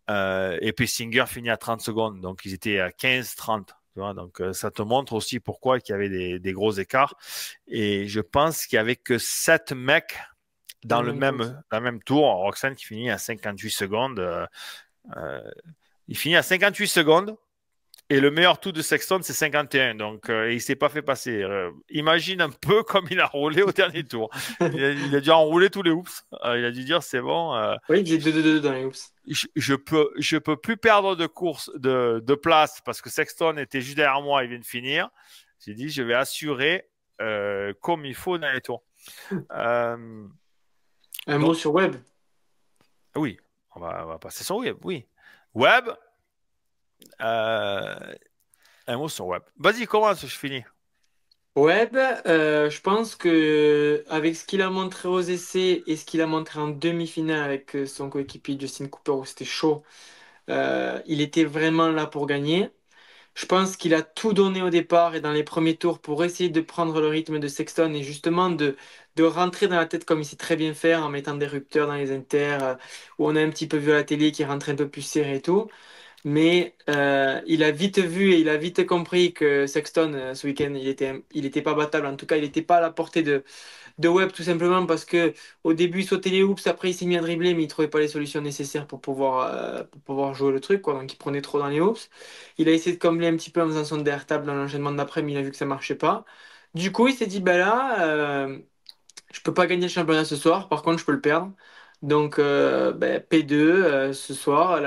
Et Plessinger finit à 30 secondes. Donc, ils étaient à 15-30. Donc, ça te montre aussi pourquoi il y avait des gros écarts. Et je pense qu'il n'y avait que 7 mecs dans le même tour. Roczen qui finit à 58 secondes. Il finit à 58 secondes. Et le meilleur tour de Sexton, c'est 51. Donc, il ne s'est pas fait passer. Imagine un peu comme il a roulé au dernier tour. Il a dû enrouler tous les oups. Il a dû dire, c'est bon. Oui, il est 2-2-2 dans les oups. Je peux plus perdre de course, de place parce que Sexton était juste derrière moi. Il vient de finir. J'ai dit, je vais assurer comme il faut dans les tours. Un mot sur Webb. Oui, on va passer sur Webb. Oui. Webb. Un mot sur Webb. Vas-y, commence, je finis. Webb, je pense que avec ce qu'il a montré aux essais et ce qu'il a montré en demi-finale avec son coéquipier Justin Cooper où c'était chaud, il était vraiment là pour gagner. Je pense qu'il a tout donné au départ et dans les premiers tours pour essayer de prendre le rythme de Sexton et justement de rentrer dans la tête comme il sait très bien faire en mettant des rupteurs dans les inters où on a un petit peu vu à la télé qui rentrait un peu plus serré et tout. Mais il a vite vu et il a vite compris que Sexton, ce week-end, il était pas battable. En tout cas, il n'était pas à la portée de Webb, tout simplement parce que au début, il sautait les hoops, après, il s'est mis à dribbler, mais il trouvait pas les solutions nécessaires pour pouvoir jouer le truc, quoi. Donc, il prenait trop dans les hoops. Il a essayé de combler un petit peu en faisant son derrière table dans l'enchaînement d'après, mais il a vu que ça marchait pas. Du coup, il s'est dit, ben là, je peux pas gagner le championnat ce soir, par contre, je peux le perdre. Donc, P2 ce soir,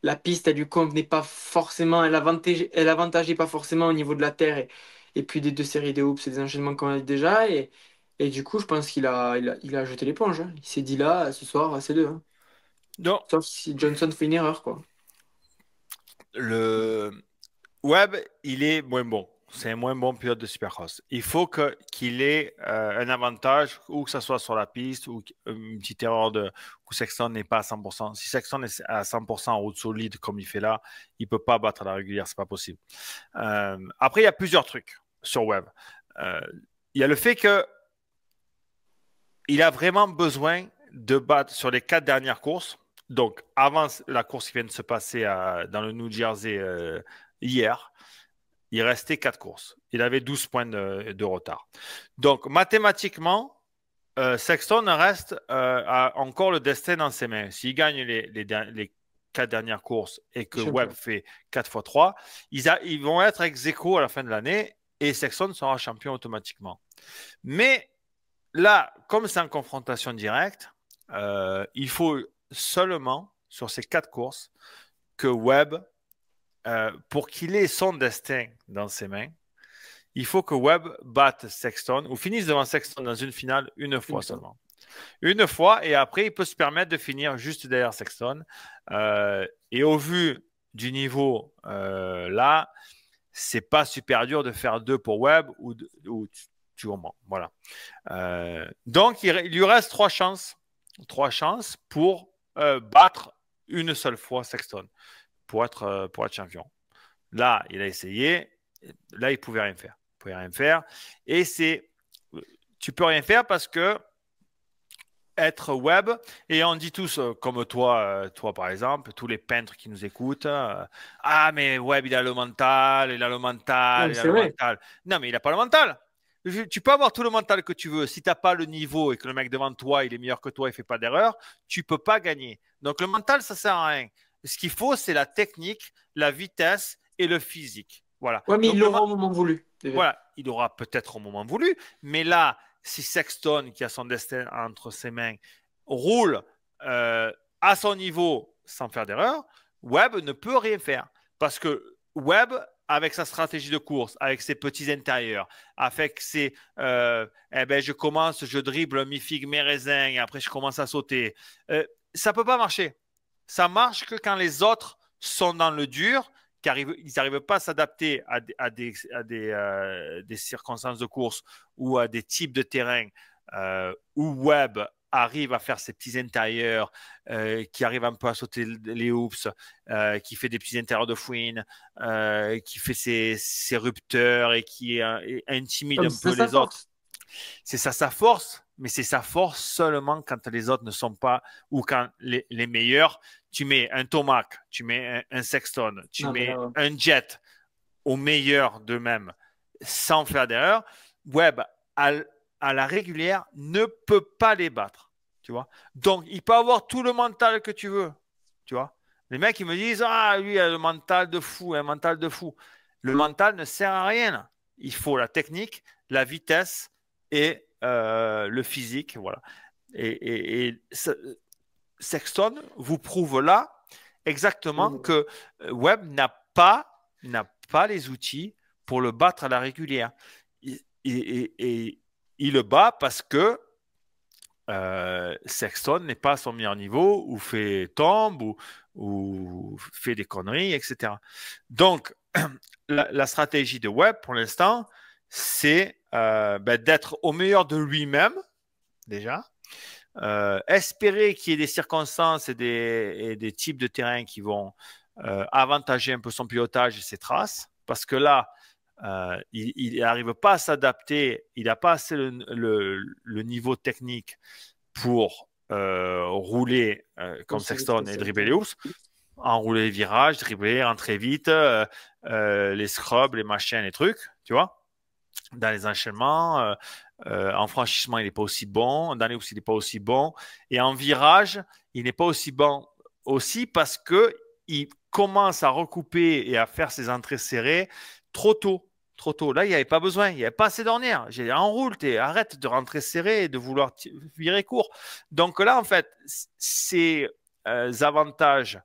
la piste, elle lui convenait pas forcément, elle avantageait pas forcément au niveau de la terre et puis des 2 séries de hoops et des enchaînements qu'on a dit déjà. Et du coup, je pense il a jeté l'éponge, hein. Il s'est dit là, ce soir, c'est deux, hein. Non. Sauf si Johnson fait une erreur, quoi. Le Webb, il est moins bon. C'est un moins bon pilote de Supercross. Il faut qu'il ait un avantage, ou que ce soit sur la piste, ou une petite erreur où Sexton n'est pas à 100%. Si Sexton est à 100% en route solide, comme il fait là, il ne peut pas battre la régulière, c'est pas possible. Après, il y a plusieurs trucs sur Webb. Il y a le fait que il a vraiment besoin de battre sur les 4 dernières courses. Donc, avant la course qui vient de se passer dans le New Jersey hier, il restait 4 courses. Il avait 12 points de retard. Donc, mathématiquement, Sexton reste encore le destin dans ses mains. S'il gagne les 4 dernières courses et que Webb fait 4 x 3, ils vont être ex aequo à la fin de l'année et Sexton sera champion automatiquement. Mais là, comme c'est en confrontation directe, il faut seulement, sur ces 4 courses, que Webb, pour qu'il ait son destin dans ses mains, il faut que Webb batte Sexton ou finisse devant Sexton dans une finale une fois seulement. Une fois, et après, il peut se permettre de finir juste derrière Sexton. Et au vu du niveau là, c'est pas super dur de faire 2 pour Webb ou tu comprends. Voilà. Donc, il lui reste 3 chances. 3 chances pour battre une seule fois Sexton pour être champion. Là, il a essayé. Là, il ne pouvait rien faire. Il pouvait rien faire. Et tu peux rien faire parce que être Webb, et on dit tous, comme toi par exemple, tous les peintres qui nous écoutent, ah mais Webb il a le mental, il a le mental, il a le mental. Non mais il n'a pas le mental. Tu peux avoir tout le mental que tu veux. Si tu n'as pas le niveau et que le mec devant toi, il est meilleur que toi, il ne fait pas d'erreur, tu ne peux pas gagner. Donc, le mental, ça ne sert à rien. Ce qu'il faut, c'est la technique, la vitesse et le physique. Voilà. Ouais, mais Donc, il l'aura au moment voulu. voilà, il aura peut-être au moment voulu, mais là, si Sexton, qui a son destin entre ses mains, roule à son niveau sans faire d'erreur, Webb ne peut rien faire. Parce que Webb, avec sa stratégie de course, avec ses petits intérieurs, avec ses je commence, je dribble mi-figue, mi-raisin, et après je commence à sauter, ça ne peut pas marcher. Ça marche que quand les autres sont dans le dur, ils n'arrivent pas à s'adapter à des circonstances de course ou à des types de terrain où Webb arrive à faire ses petits intérieurs, qui arrive un peu à sauter les hoops, qui fait des petits intérieurs de fouine, qui fait ses rupteurs et qui intimide un peu les autres. C'est ça sa force, mais c'est sa force seulement quand les autres ne sont pas, ou quand les meilleurs, tu mets un Tomac, tu mets un Sexton, tu mets un Jet au meilleur d'eux-mêmes sans faire d'erreur. Webb, à la régulière, ne peut pas les battre. Tu vois. Donc, il peut avoir tout le mental que tu veux. Tu vois. Les mecs, ils me disent, ah, lui, il a le mental de fou, un mental de fou. Le mental ne sert à rien. Il faut la technique, la vitesse et le physique. Voilà. Et Sexton vous prouve là exactement que Webb n'a pas les outils pour le battre à la régulière. Et il le bat parce que Sexton n'est pas à son meilleur niveau ou tombe ou fait des conneries, etc. Donc, la stratégie de Webb pour l'instant, c'est d'être au meilleur de lui-même, déjà. Espérer qu'il y ait des circonstances et des types de terrain qui vont avantager un peu son pilotage et ses traces, parce que là, il n'arrive pas à s'adapter, il n'a pas assez le niveau technique pour rouler comme Sexton et dribbler les hoops, enrouler les virages, dribbler, rentrer vite, les scrubs, les machins, les trucs, tu vois. Dans les enchaînements, en franchissement, il n'est pas aussi bon. Dans les hoops, il n'est pas aussi bon. Et en virage, il n'est pas aussi bon aussi parce qu'il commence à recouper et à faire ses entrées serrées trop tôt. Trop tôt. Là, il n'y avait pas besoin. Il n'y avait pas assez d'ornières. J'ai enroule, arrête de rentrer serré et de vouloir virer court. Donc là, en fait, ces avantages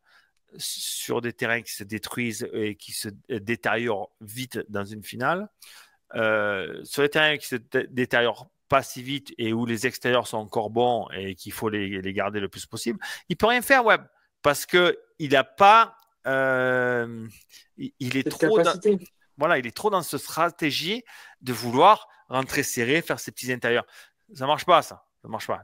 sur des terrains qui se détruisent et qui se détériorent vite dans une finale, sur les terrains qui se détériorent pas si vite et où les extérieurs sont encore bons et qu'il faut les garder le plus possible, il peut rien faire, Webb, parce que il n'a pas, il est trop voilà, il est trop dans cette stratégie de vouloir rentrer serré, faire ses petits intérieurs. Ça marche pas, ça. Ça marche pas.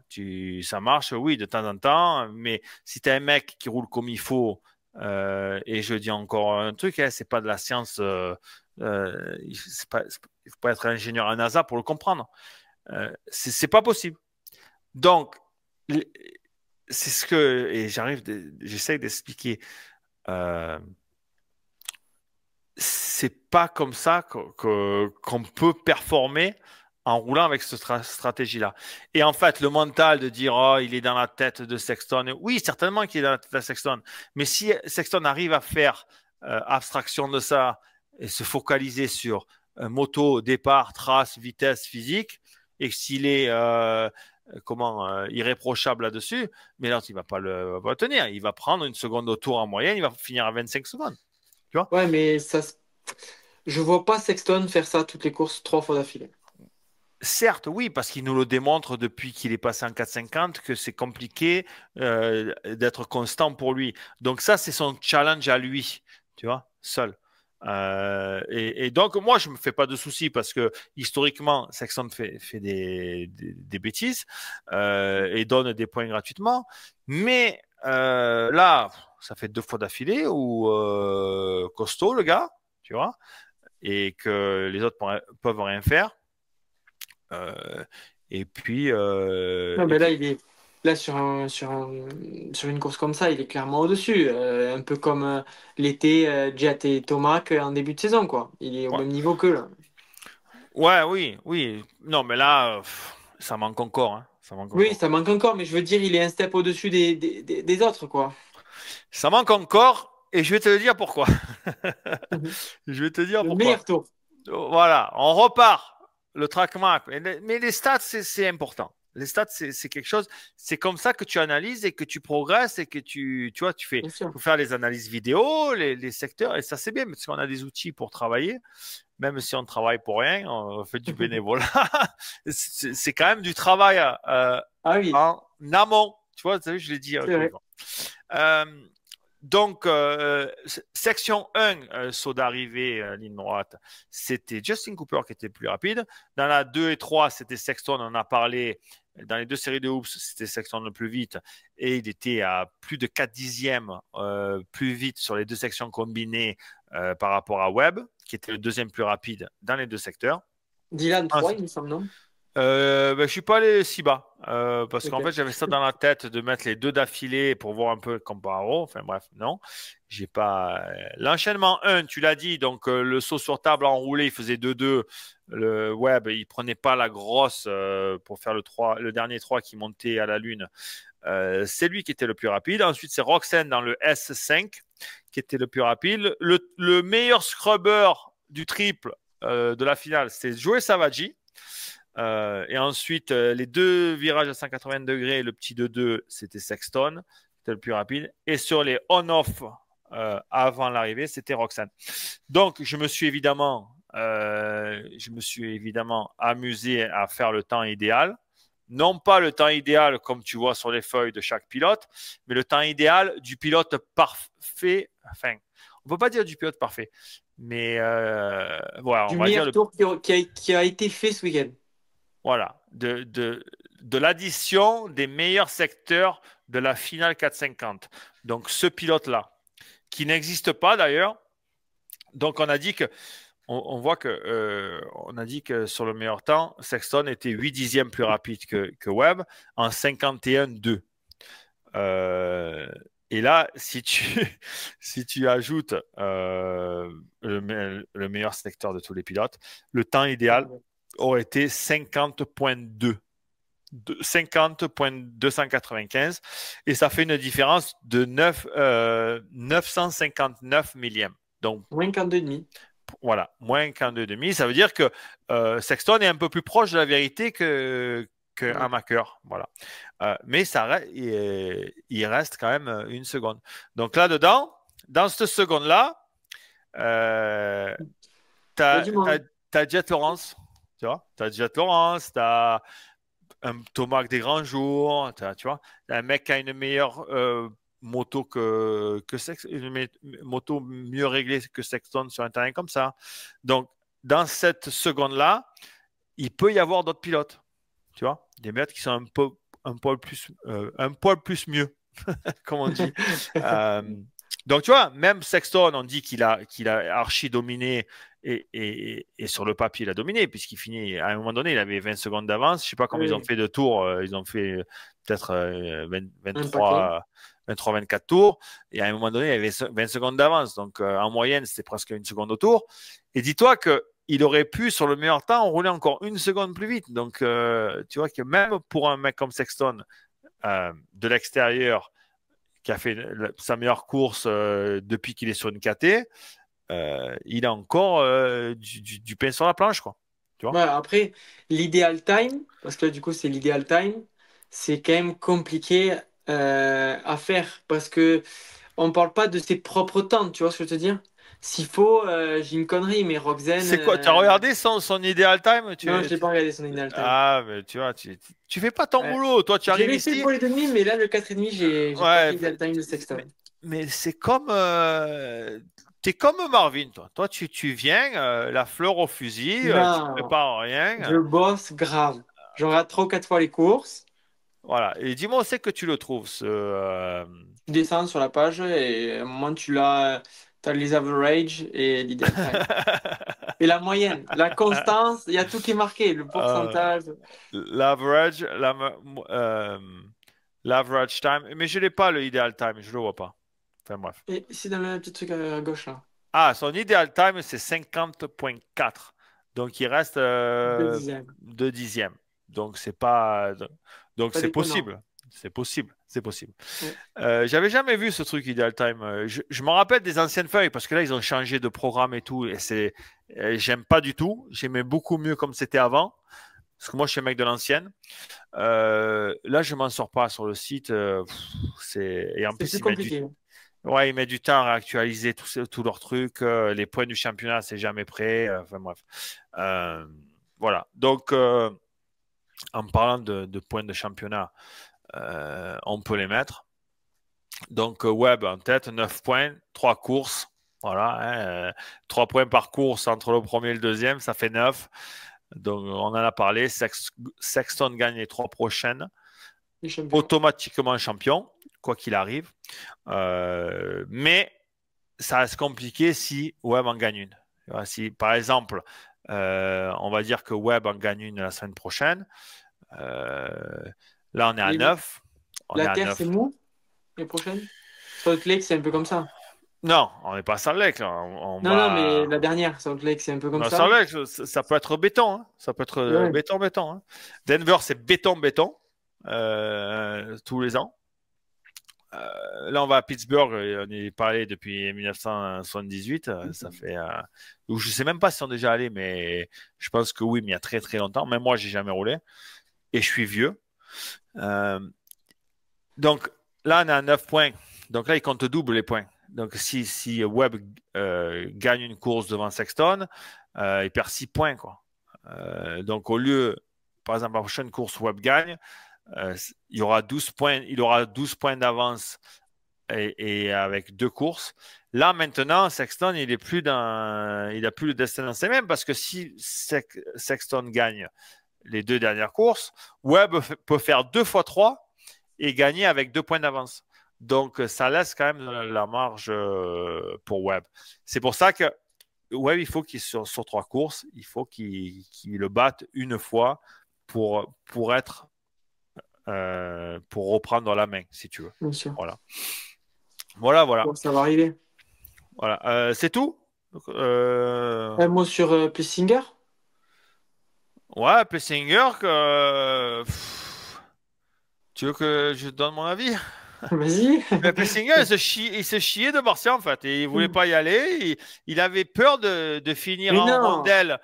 Ça marche, oui, de temps en temps, mais si tu as un mec qui roule comme il faut, et je dis encore un truc, c'est pas de la science. Il ne faut pas être ingénieur à NASA pour le comprendre. C'est pas possible. Donc, c'est ce que, et j'essaie d'expliquer. C'est pas comme ça qu'on peut performer en roulant avec cette stratégie-là. Et en fait, le mental de dire oh, il est dans la tête de Sexton, oui, certainement qu'il est dans la tête de Sexton, mais si Sexton arrive à faire abstraction de ça et se focaliser sur moto, départ, trace, vitesse, physique, et s'il est irréprochable là-dessus, mais là, il ne va pas le tenir. Il va prendre une seconde au tour en moyenne, il va finir à 25 secondes. Tu vois? Ouais, mais je vois pas Sexton faire ça toutes les courses 3 fois d'affilée. Certes, oui, parce qu'il nous le démontre depuis qu'il est passé en 4,50 que c'est compliqué d'être constant pour lui. Donc ça, c'est son challenge à lui, tu vois, seul. Et donc, moi, je ne me fais pas de soucis parce que historiquement, Sexton fait des bêtises et donne des points gratuitement. Mais là, ça fait 2 fois d'affilée où costaud, le gars, tu vois, et que les autres peuvent rien faire. Et puis. Non, mais là, il est là sur une course comme ça, il est clairement au-dessus. Un peu comme l'été, Jet et Tomac en début de saison, quoi. Il est au même niveau qu'eux, là. Ouais, oui, oui. Non, mais là, ça manque encore, hein. Ça manque Oui, encore. ça manque encore, mais je veux dire, il est un step au-dessus des autres, quoi. Ça manque encore, et je vais te le dire pourquoi. Mhm. Je vais te dire Le pourquoi. meilleur tour. Voilà, on repart. Le trackmark. Mais les stats, c'est important. Les stats, c'est quelque chose. C'est comme ça que tu analyses et que tu progresses et que tu vois, tu fais. Bien sûr. Faut faire les analyses vidéo, les secteurs, et ça c'est bien parce qu'on a des outils pour travailler, même si on ne travaille pour rien, on fait du bénévolat. C'est quand même du travail Ah oui, en amont. Tu vois, je l'ai dit c'est encore une vrai. fois. Euh, donc, section 1, saut d'arrivée, ligne droite, c'était Justin Cooper qui était plus rapide. Dans la 2 et 3, c'était Sexton, on en a parlé. Dans les deux séries de hoops, c'était Sexton le plus vite. Et il était à plus de 4 dixièmes plus vite sur les deux sections combinées par rapport à Webb, qui était le deuxième plus rapide dans les deux secteurs. Dylan 3, il me semble, non? Je suis pas allé si bas parce qu'en Ok. fait j'avais ça dans la tête de mettre les deux d'affilée pour voir un peu le comparo. Enfin bref, non, j'ai pas l'enchaînement 1, tu l'as dit, donc le saut sur table enroulé, il faisait 2-2. Le Webb, il prenait pas la grosse pour faire le 3, le dernier 3 qui montait à la lune. C'est lui qui était le plus rapide. Ensuite, c'est Roxanne dans le S5 qui était le plus rapide. Le meilleur scrubber du triple de la finale, c'est Joey Savaggi. Et ensuite, les deux virages à 180 degrés, le petit 2-2, c'était Sexton, c'était le plus rapide. Et sur les on-off avant l'arrivée, c'était Roxanne. Donc, je me suis évidemment amusé à faire le temps idéal. Non pas le temps idéal comme tu vois sur les feuilles de chaque pilote, mais le temps idéal du pilote parfait. Enfin, on peut pas dire du pilote parfait, mais voilà, on Du va dire meilleur le tour qui a été fait ce week-end. voilà, de l'addition des meilleurs secteurs de la finale 450. Donc, ce pilote-là, qui n'existe pas d'ailleurs. Donc, on a dit que, on voit que, on a dit que sur le meilleur temps, Sexton était 8 dixièmes plus rapide que Webb en 51,2. Et là, si tu ajoutes le meilleur secteur de tous les pilotes, le temps idéal aurait été 50,2. 50,295 et ça fait une différence de 959 millièmes. Donc, Moins qu'en 2,5. voilà, moins qu'un 2,5. Ça veut dire que Sexton est un peu plus proche de la vérité qu'un Ouais. Macker. Voilà. Mais il reste quand même une seconde. Donc là-dedans, dans cette seconde-là, tu Il y a as, du monde. Jet Lawrence. Tu vois, tu as Jet Lawrence, tu as un Tomac des grands jours, tu vois, un mec qui a une meilleure moto une moto mieux réglée que Sexton sur un terrain comme ça. Donc, dans cette seconde-là, il peut y avoir d'autres pilotes, tu vois, des mecs qui sont un poil plus mieux, comme on dit. Euh, donc, tu vois, même Sexton, on dit qu'il a archi dominé et sur le papier, il a dominé, puisqu'il finit, à un moment donné, il avait 20 secondes d'avance. Je ne sais pas combien ils ont Oui, fait de tours. Ils ont fait peut-être un paquet. 24 tours. Et à un moment donné, il avait 20 secondes d'avance. Donc, en moyenne, c'était presque une seconde au tour. Et dis-toi qu'il aurait pu, sur le meilleur temps, rouler encore une seconde plus vite. Donc, tu vois que même pour un mec comme Sexton, de l'extérieur, qui a fait sa meilleure course depuis qu'il est sur une KT, il a encore du pain sur la planche, quoi. Tu vois? Ouais, après, l'idéal time, parce que là, du coup, c'est l'idéal time, c'est quand même compliqué à faire parce que on parle pas de ses propres temps, tu vois ce que je veux te dire? S'il faut, j'ai une connerie, mais Roxane, C'est quoi? Tu as regardé son idéal time? non, je n'ai pas regardé son idéal time. Ah, mais tu vois, tu fais pas ton Ouais. boulot. Toi, tu J'ai arrives laissé ici. pour les demi, mais là, le 4,5, j'ai pas Ouais, fait l'idéal time de mais, Sexton. mais c'est comme. T'es comme Marvin, toi. Toi, tu viens, la fleur au fusil, tu Non, prépares je rien. bosse grave. Je rate 3 ou 4 fois les courses. Voilà. Et dis-moi où c'est que tu le trouves, Tu descends sur la page et à un moment, t'as les averages et l'idéal time. Et la moyenne, la constance, il y a tout qui est marqué, le Euh, pourcentage. L'average, euh, l'average time, mais je l'ai pas le ideal time, je le vois pas. Enfin bref. Et c'est dans le petit truc à gauche là. Ah, son ideal time, c'est 50,4. Donc, il reste 2 dixièmes. Donc, c'est pas. Donc, Pas c'est déconnant. possible. C'est possible. C'est possible. Ouais. J'avais jamais vu ce truc Ideal Time. Je me rappelle des anciennes feuilles parce que là, ils ont changé de programme et tout. Et j'aime pas du tout. J'aimais beaucoup mieux comme c'était avant. Parce que moi, je suis un mec de l'ancienne. Là, je m'en sors pas sur le site. Et en C'est plus, plus ils mettent compliqué. ouais, ils mettent du temps à actualiser tous leurs trucs. Les points du championnat, c'est jamais prêt. Enfin bref. Voilà. Donc, en parlant de points de championnat, on peut les mettre. Donc, Webb en tête, 9 points, 3 courses. Voilà. 3 points par course entre le premier et le deuxième, ça fait 9. Donc, on en a parlé. Sexton gagne les 3 prochaines. Les champions. Automatiquement champion, quoi qu'il arrive. Mais ça reste compliqué si Webb en gagne une. Si, par exemple, on va dire que Webb en gagne une la semaine prochaine. Là, on est à 9. La Terre, c'est mou les prochaines? Salt Lake, c'est un peu comme ça. Non, on n'est pas à Salt Lake. Là. Non, mais la dernière, Salt Lake, c'est un peu comme non, ça. Salt Lake, ça peut être béton. Hein. Ça peut être béton. Hein. Denver, c'est béton. Tous les ans. Là, on va à Pittsburgh. On y est parlé depuis 1978. Ça fait. Je ne sais même pas si on est déjà allé, mais je pense que oui, mais il y a très très longtemps. Même moi, j'ai jamais roulé. Et je suis vieux. Donc là, on est à 9 points. Donc là, il compte double les points. Donc si Webb gagne une course devant Sexton, il perd 6 points. Quoi. Donc au lieu, par exemple, la prochaine course, Webb gagne, il aura 12 points d'avance et avec 2 courses. Là, maintenant, Sexton, il n'a plus le destin dans ses mains parce que si Sexton gagne les 2 dernières courses, Webb peut faire 2 fois 3 et gagner avec 2 points d'avance. Donc, ça laisse quand même la marge pour Webb. C'est pour ça que Webb, il faut qu'il sur 3 courses, il faut qu'il le batte une fois pour reprendre la main, si tu veux. Bien sûr. Voilà. Bon, ça va arriver. Voilà. C'est tout? Un mot sur Plessinger? Ouais, Plessinger, tu veux que je donne mon avis? Vas-y. Mais Plessinger, il se chiait de Marseille en fait. Et il voulait pas y aller. Il avait peur de finir Mais en non. rondelle,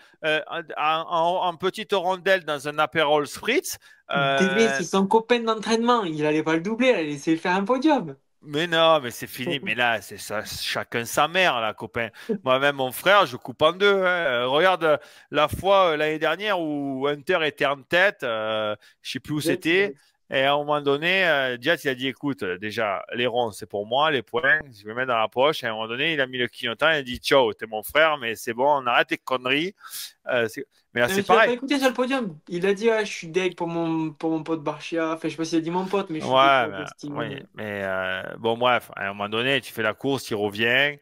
en petite rondelle dans un Aperol Spritz. C'est son copain d'entraînement. Il allait pas le doubler, il allait laisser faire un podium. Mais non, mais c'est fini. Mais là, c'est ça, chacun sa mère, là, copain. Moi-même, mon frère, je coupe en deux. Hein. Regarde la fois l'année dernière où Hunter était en tête. Je sais plus où c'était. Et à un moment donné, Diaz, il a dit, écoute, déjà, les ronds, c'est pour moi, les points, je vais mettre dans la poche. Et à un moment donné, il a mis le clignotant, il a dit, ciao, t'es mon frère, mais c'est bon, on arrête tes conneries. Mais là, c'est pareil. Tu l'as pas écouté sur le podium. Il a dit, je suis deg pour mon pote Barcia. Enfin, je sais pas s'il a dit mon pote, mais je suis deg pour Steve. Oui, mais bon, bref, à un moment donné, tu fais la course, il revient,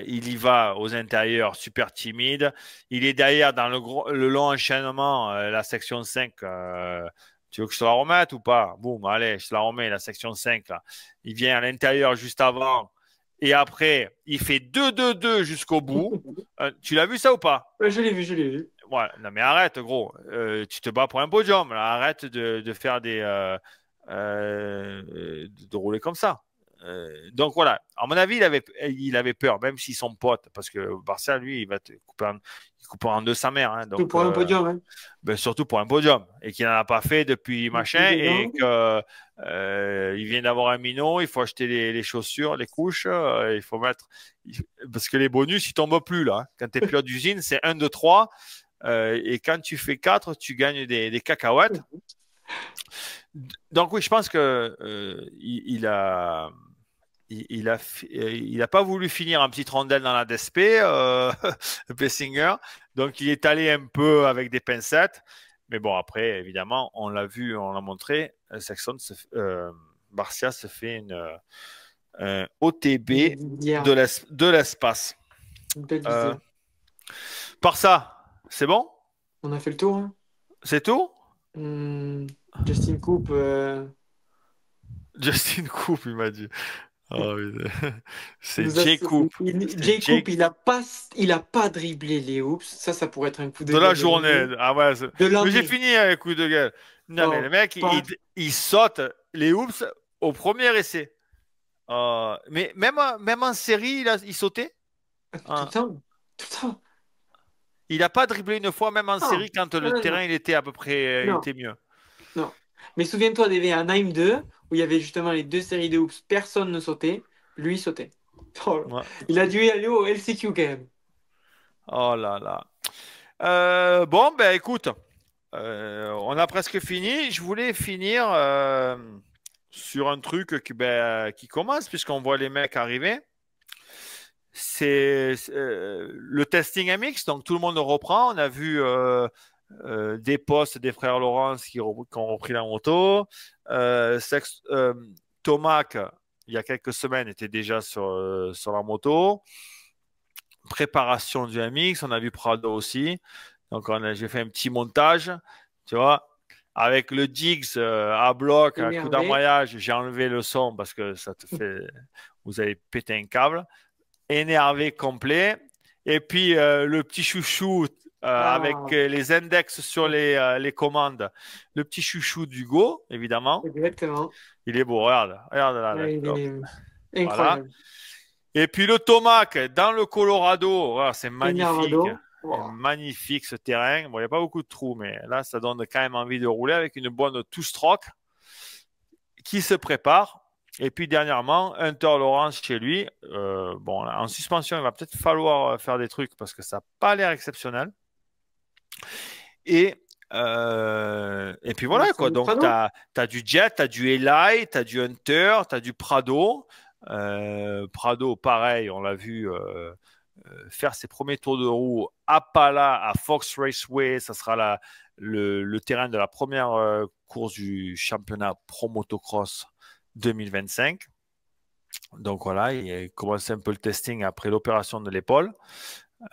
il y va aux intérieurs, super timide. Il est derrière dans le long enchaînement, la section 5. Tu veux que je te la remette ou pas? Boum, allez, je te la remets, la section 5. Là. Il vient à l'intérieur juste avant. Et après, il fait 2-2-2 jusqu'au bout. Tu l'as vu ça ou pas? Ouais, je l'ai vu. Ouais, non mais arrête, gros. Tu te bats pour un podium. Là. Arrête de faire de rouler comme ça. Donc voilà. À mon avis, il avait peur, même s'ils sont potes, parce que Barça, lui, il va te couper en deux sa mère. Hein, donc, surtout pour un podium. Hein. Ben, surtout pour un podium. Et qu'il n'en a pas fait depuis machin. Et qu'il vient d'avoir un minot. Il faut acheter les chaussures, les couches. Il faut mettre. Parce que les bonus, ils tombent plus là. Hein. Quand tu es pilote d'usine, c'est 1, 2, 3. Et quand tu fais 4, tu gagnes des cacahuètes. Donc oui, je pense que il a pas voulu finir en petite rondelle dans la DSP, Plessinger. Donc il est allé un peu avec des pincettes. Mais bon, après, évidemment, on l'a vu, on l'a montré. Barcia se fait un OTB de l'espace. Par ça, c'est bon? On a fait le tour. Hein. C'est tout? Justin Coupe. Justin Coupe, il m'a dit. Oh, oui. Il C'est nous a Jay Coop. Jay Jay Coop, il a pas dribblé les hoops. Ça pourrait être un coup de de la gueule de journée. l'année. Ah ouais, De mais j'ai l'année. fini avec coup de gueule. Non, mais le Oh, mec, pas il saute les hoops au premier essai. Mais même en série, il sautait. tout Hein. le temps. Tout le temps. Il n'a pas dribblé une fois, même en Non, série, quand le non, terrain non, il était à peu près il non, était mieux. non. Mais souviens-toi, il y avait un Nîmes 2 où il y avait justement les deux séries de hoops. Personne ne sautait. Lui, il sautait. Oh là. Ouais. Il a dû aller au LCQ quand même. Oh là là. Bon, ben écoute, on a presque fini. Je voulais finir sur un truc qui commence, puisqu'on voit les mecs arriver. C'est le testing MX, donc tout le monde reprend. On a vu des posts des frères Laurence qui ont repris la moto. Tomac, il y a quelques semaines, était déjà sur la moto. Préparation du MX, on a vu Prado aussi. Donc j'ai fait un petit montage, tu vois. Avec le Diggs à bloc, à coup Énervé. d'embrayage, j'ai enlevé le son parce que vous avez pété un câble énervé complet. Et puis le petit chouchou avec Ah, les index sur les commandes. Le petit chouchou d'Hugo, évidemment. exactement. Il est beau, regarde. Regarde là. Là. Ouais, il Hop, est voilà. incroyable. Et puis le Tomac dans le Colorado. Voilà, c'est magnifique. Enervado. Wow. Magnifique ce terrain. Bon, il n'y a pas beaucoup de trous, mais là, ça donne quand même envie de rouler avec une bonne two-stroke qui se prépare. Et puis dernièrement, Hunter Lawrence chez lui. Bon, en suspension, il va peut-être falloir faire des trucs parce que ça n'a pas l'air exceptionnel. Et puis voilà, quoi. Donc, tu as du Jet, tu as du Eli, tu as du Hunter, tu as du Prado. Prado, pareil, on l'a vu faire ses premiers tours de roue à Pala, à Fox Raceway. Ça sera le terrain de la première course du championnat Pro Motocross 2025. Donc voilà, il a commencé un peu le testing après l'opération de l'épaule.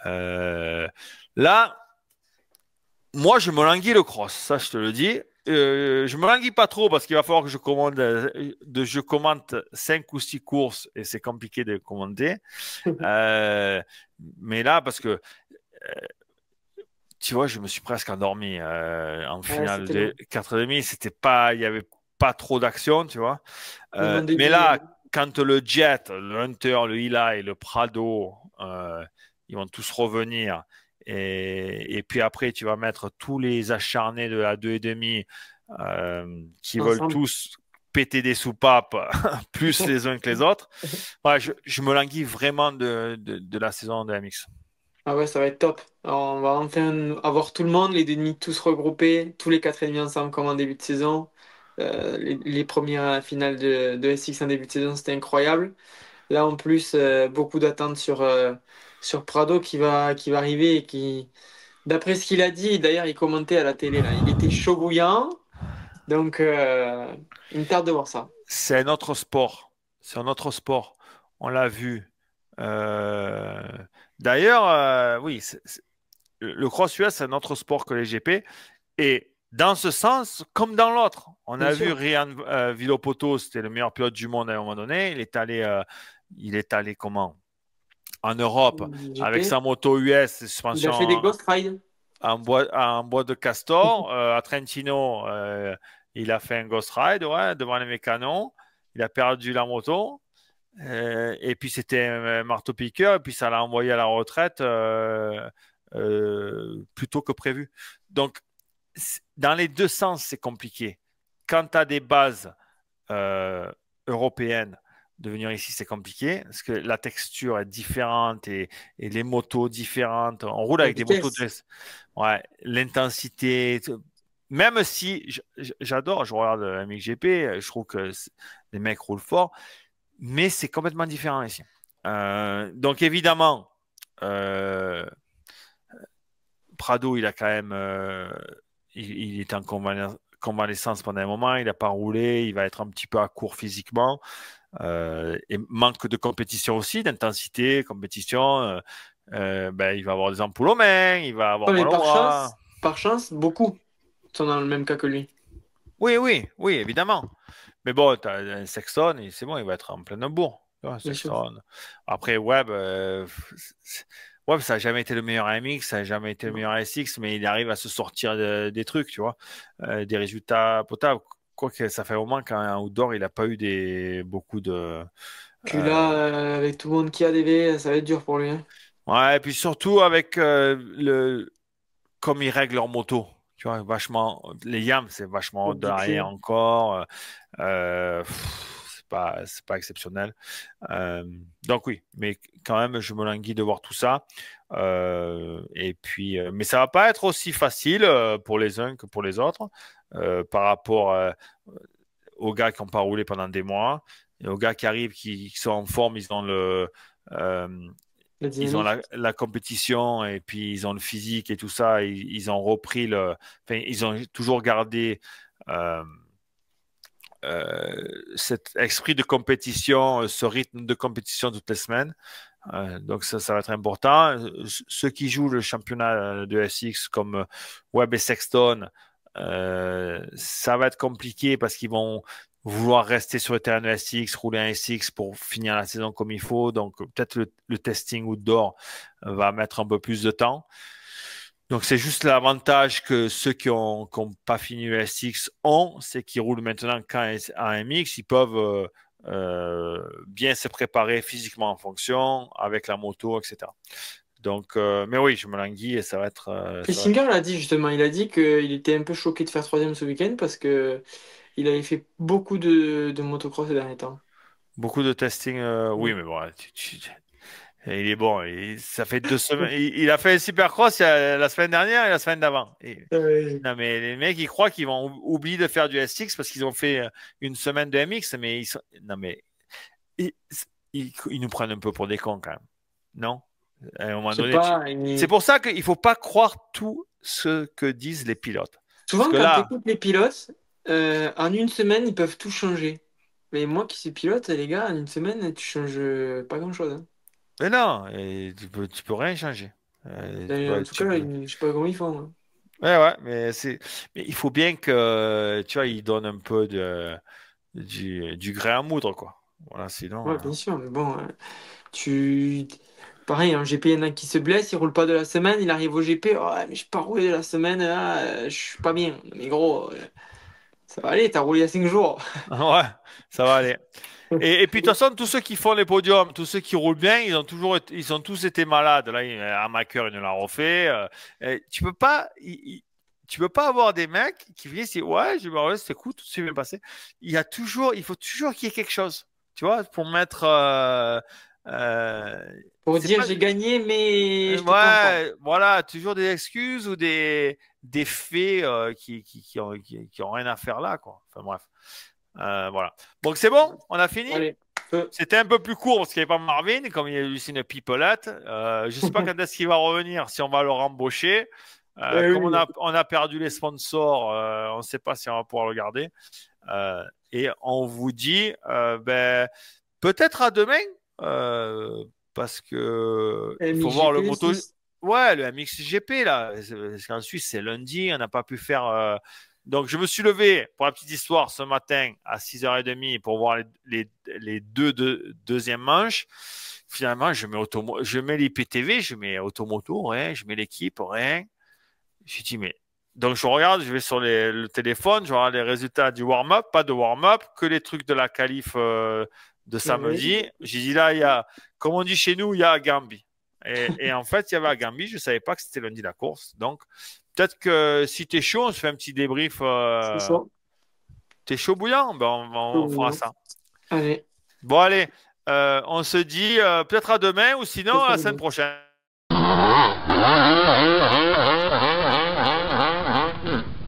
Là, moi, je me languis le cross, ça je te le dis. Je me languis pas trop parce qu'il va falloir que je commente 5 ou 6 courses et c'est compliqué de commenter. Mais là, parce que tu vois, je me suis presque endormi en Ouais, finale c'était de long. 4,5. C'était pas, il y avait pas trop d'action, tu vois. Le Mais vendredi. là, quand le Jet, le Hunter, le Eli, le Prado, ils vont tous revenir. Et puis après, tu vas mettre tous les acharnés de la 2,5 qui veulent Ensemble. tous péter des soupapes plus les uns que les autres. Ouais, je me languis vraiment de la saison de MX. Ah ouais, ça va être top. Alors, on va enfin avoir tout le monde, les demi tous regroupés, tous les quatre ennemis ensemble comme en début de saison. Les premières finales de SX en début de saison, c'était incroyable. Là, en plus, beaucoup d'attentes sur Prado qui va arriver et qui, d'après ce qu'il a dit, d'ailleurs, il commentait à la télé, là, il était chaud bouillant. Donc, il me tarde de voir ça. C'est un autre sport. C'est un autre sport. On l'a vu. Euh, D'ailleurs, oui, le cross US, c'est un autre sport que les GP. Et dans ce sens, comme dans l'autre, on Bien a vu sûr. Ryan Villopoto, c'était le meilleur pilote du monde à un moment donné. Il est allé comment? En Europe, avec GP, sa moto US, il a suspension fait des Ghost Rides. en bois de castor. À Trentino, il a fait un Ghost Ride ouais, devant les mécanos. Il a perdu la moto. Et puis c'était un marteau-piqueur. Et puis ça l'a envoyé à la retraite plus tôt que prévu. Donc, dans les deux sens, c'est compliqué. Quand tu as des bases euh, européennes, de venir ici, c'est compliqué parce que la texture est différente et les motos différentes. On roule La avec des motos vitesse. ouais, l'intensité. Même si j'adore, je regarde MXGP, je trouve que les mecs roulent fort, mais c'est complètement différent ici. Donc évidemment, euh, Prado, il a quand même, il est en convalescence pendant un moment, il n'a pas roulé, il va être un petit peu à court physiquement. Et manque de compétition aussi, d'intensité, compétition. Ben, il va avoir des ampoules aux mains, il va avoir Ouais, mais mal au bras. par chance, beaucoup sont dans le même cas que lui. Oui, oui, oui, évidemment. Mais bon, tu as un Sexton et c'est bon, il va être en pleine bourre. Sexton. Après, Webb, Webb, ça n'a jamais été le meilleur AMX, ça n'a jamais été le meilleur ASX, mais il arrive à se sortir des trucs, tu vois, des résultats potables. Quoique ça fait au moins qu'un outdoor, il n'a pas eu beaucoup de. Puis là, avec tout le monde qui a des V, ça va être dur pour lui. Hein. Ouais, et puis surtout avec comme ils règlent leur moto. Tu vois, vachement. Les yams, c'est vachement haut de l'arrière encore. C'est pas exceptionnel. Donc oui, mais quand même, je me languis de voir tout ça. Et puis, mais ça va pas être aussi facile pour les uns que pour les autres par rapport aux gars qui n'ont pas roulé pendant des mois et aux gars qui arrivent, qui sont en forme, ils ont ils ont la compétition et puis ils ont le physique et tout ça. Ils ont repris ils ont toujours gardé cet esprit de compétition, ce rythme de compétition toutes les semaines. Donc ça va être important. Ceux qui jouent le championnat de SX comme Webb et Sexton, ça va être compliqué parce qu'ils vont vouloir rester sur le terrain de SX, rouler un SX pour finir la saison comme il faut. Donc peut-être le testing outdoor va mettre un peu plus de temps. Donc, c'est juste l'avantage que ceux qui n'ont pas fini le SX ont, c'est qu'ils roulent maintenant qu'en MX. Ils peuvent bien se préparer physiquement en fonction, avec la moto, etc. Donc, mais oui, je me languis et ça va être... Singer l'a dit justement, il a dit qu'il était un peu choqué de faire troisième ce week-end parce que il avait fait beaucoup de motocross ces derniers temps. Beaucoup de testing, oui, mais bon, il est bon. Ça fait 2 semaines. Il a fait le Supercross la semaine dernière et la semaine d'avant. Non, mais les mecs, ils croient qu'ils vont oublier de faire du SX parce qu'ils ont fait une semaine de MX. Mais non, mais ils nous prennent un peu pour des cons quand même. Non? À un moment donné, c'est pour ça qu'il ne faut pas croire tout ce que disent les pilotes. Souvent, quand tu écoutes les pilotes, en une semaine, ils peuvent tout changer. Mais moi qui suis pilote, les gars, en une semaine, tu changes pas grand-chose. Hein. Mais non, tu peux rien changer. En tout cas, je sais pas comment ils font. Hein. Ouais, mais il faut bien que tu vois, ils donnent un peu du grain à moudre, quoi. Voilà, sinon. Ouais, bien sûr, mais bon, pareil, en GP, il y en a qui se blesse, il roule pas de la semaine, il arrive au GP, oh, mais je suis pas roulé de la semaine, là, je suis pas bien. Mais gros, ça va aller, t'as roulé il y a 5 jours. Ouais, ça va aller. Et puis de toute façon, tous ceux qui font les podiums, tous ceux qui roulent bien, ils ont tous été malades. Là, Amaker, il nous l'a refait. Tu peux pas avoir des mecs qui viennent dire ouais, c'était cool, tout s'est bien passé. Il faut toujours qu'il y ait quelque chose, tu vois, pour mettre. Pour dire j'ai gagné, mais. Ouais, voilà, toujours des excuses ou des faits qui ont rien à faire là, quoi. Enfin bref. Voilà. Donc c'est bon, on a fini. Allez. C'était un peu plus court parce qu'il n'y avait pas Marvin, comme il y a eu une pipolette. Je ne sais pas quand est-ce qu'il va revenir, si on va le rembaucher. Comme on a perdu les sponsors, on ne sait pas si on va pouvoir le garder. Et on vous dit peut-être à demain parce que il faut voir le moto. Ouais, le MXGP là. Parce qu'en Suisse, c'est lundi, on n'a pas pu faire. Donc, je me suis levé, pour la petite histoire, ce matin à 6h30 pour voir les deuxièmes manches. Finalement, je mets l'IPTV, je mets Automoto, rien, je mets l'équipe, rien. J'ai dit, mais... Donc, je vais sur le téléphone, je regarde les résultats du warm-up, pas de warm-up, que les trucs de la qualif de samedi. J'ai dit, là, comme on dit chez nous, il y a Gambie. Et en fait, il y avait à Gambie, je ne savais pas que c'était lundi la course. Donc, peut-être que si tu es chaud, on se fait un petit débrief. Tu es chaud bouillant? Ben, on fera ça. Allez. Bon, allez. On se dit peut-être à demain ou sinon à la semaine prochaine.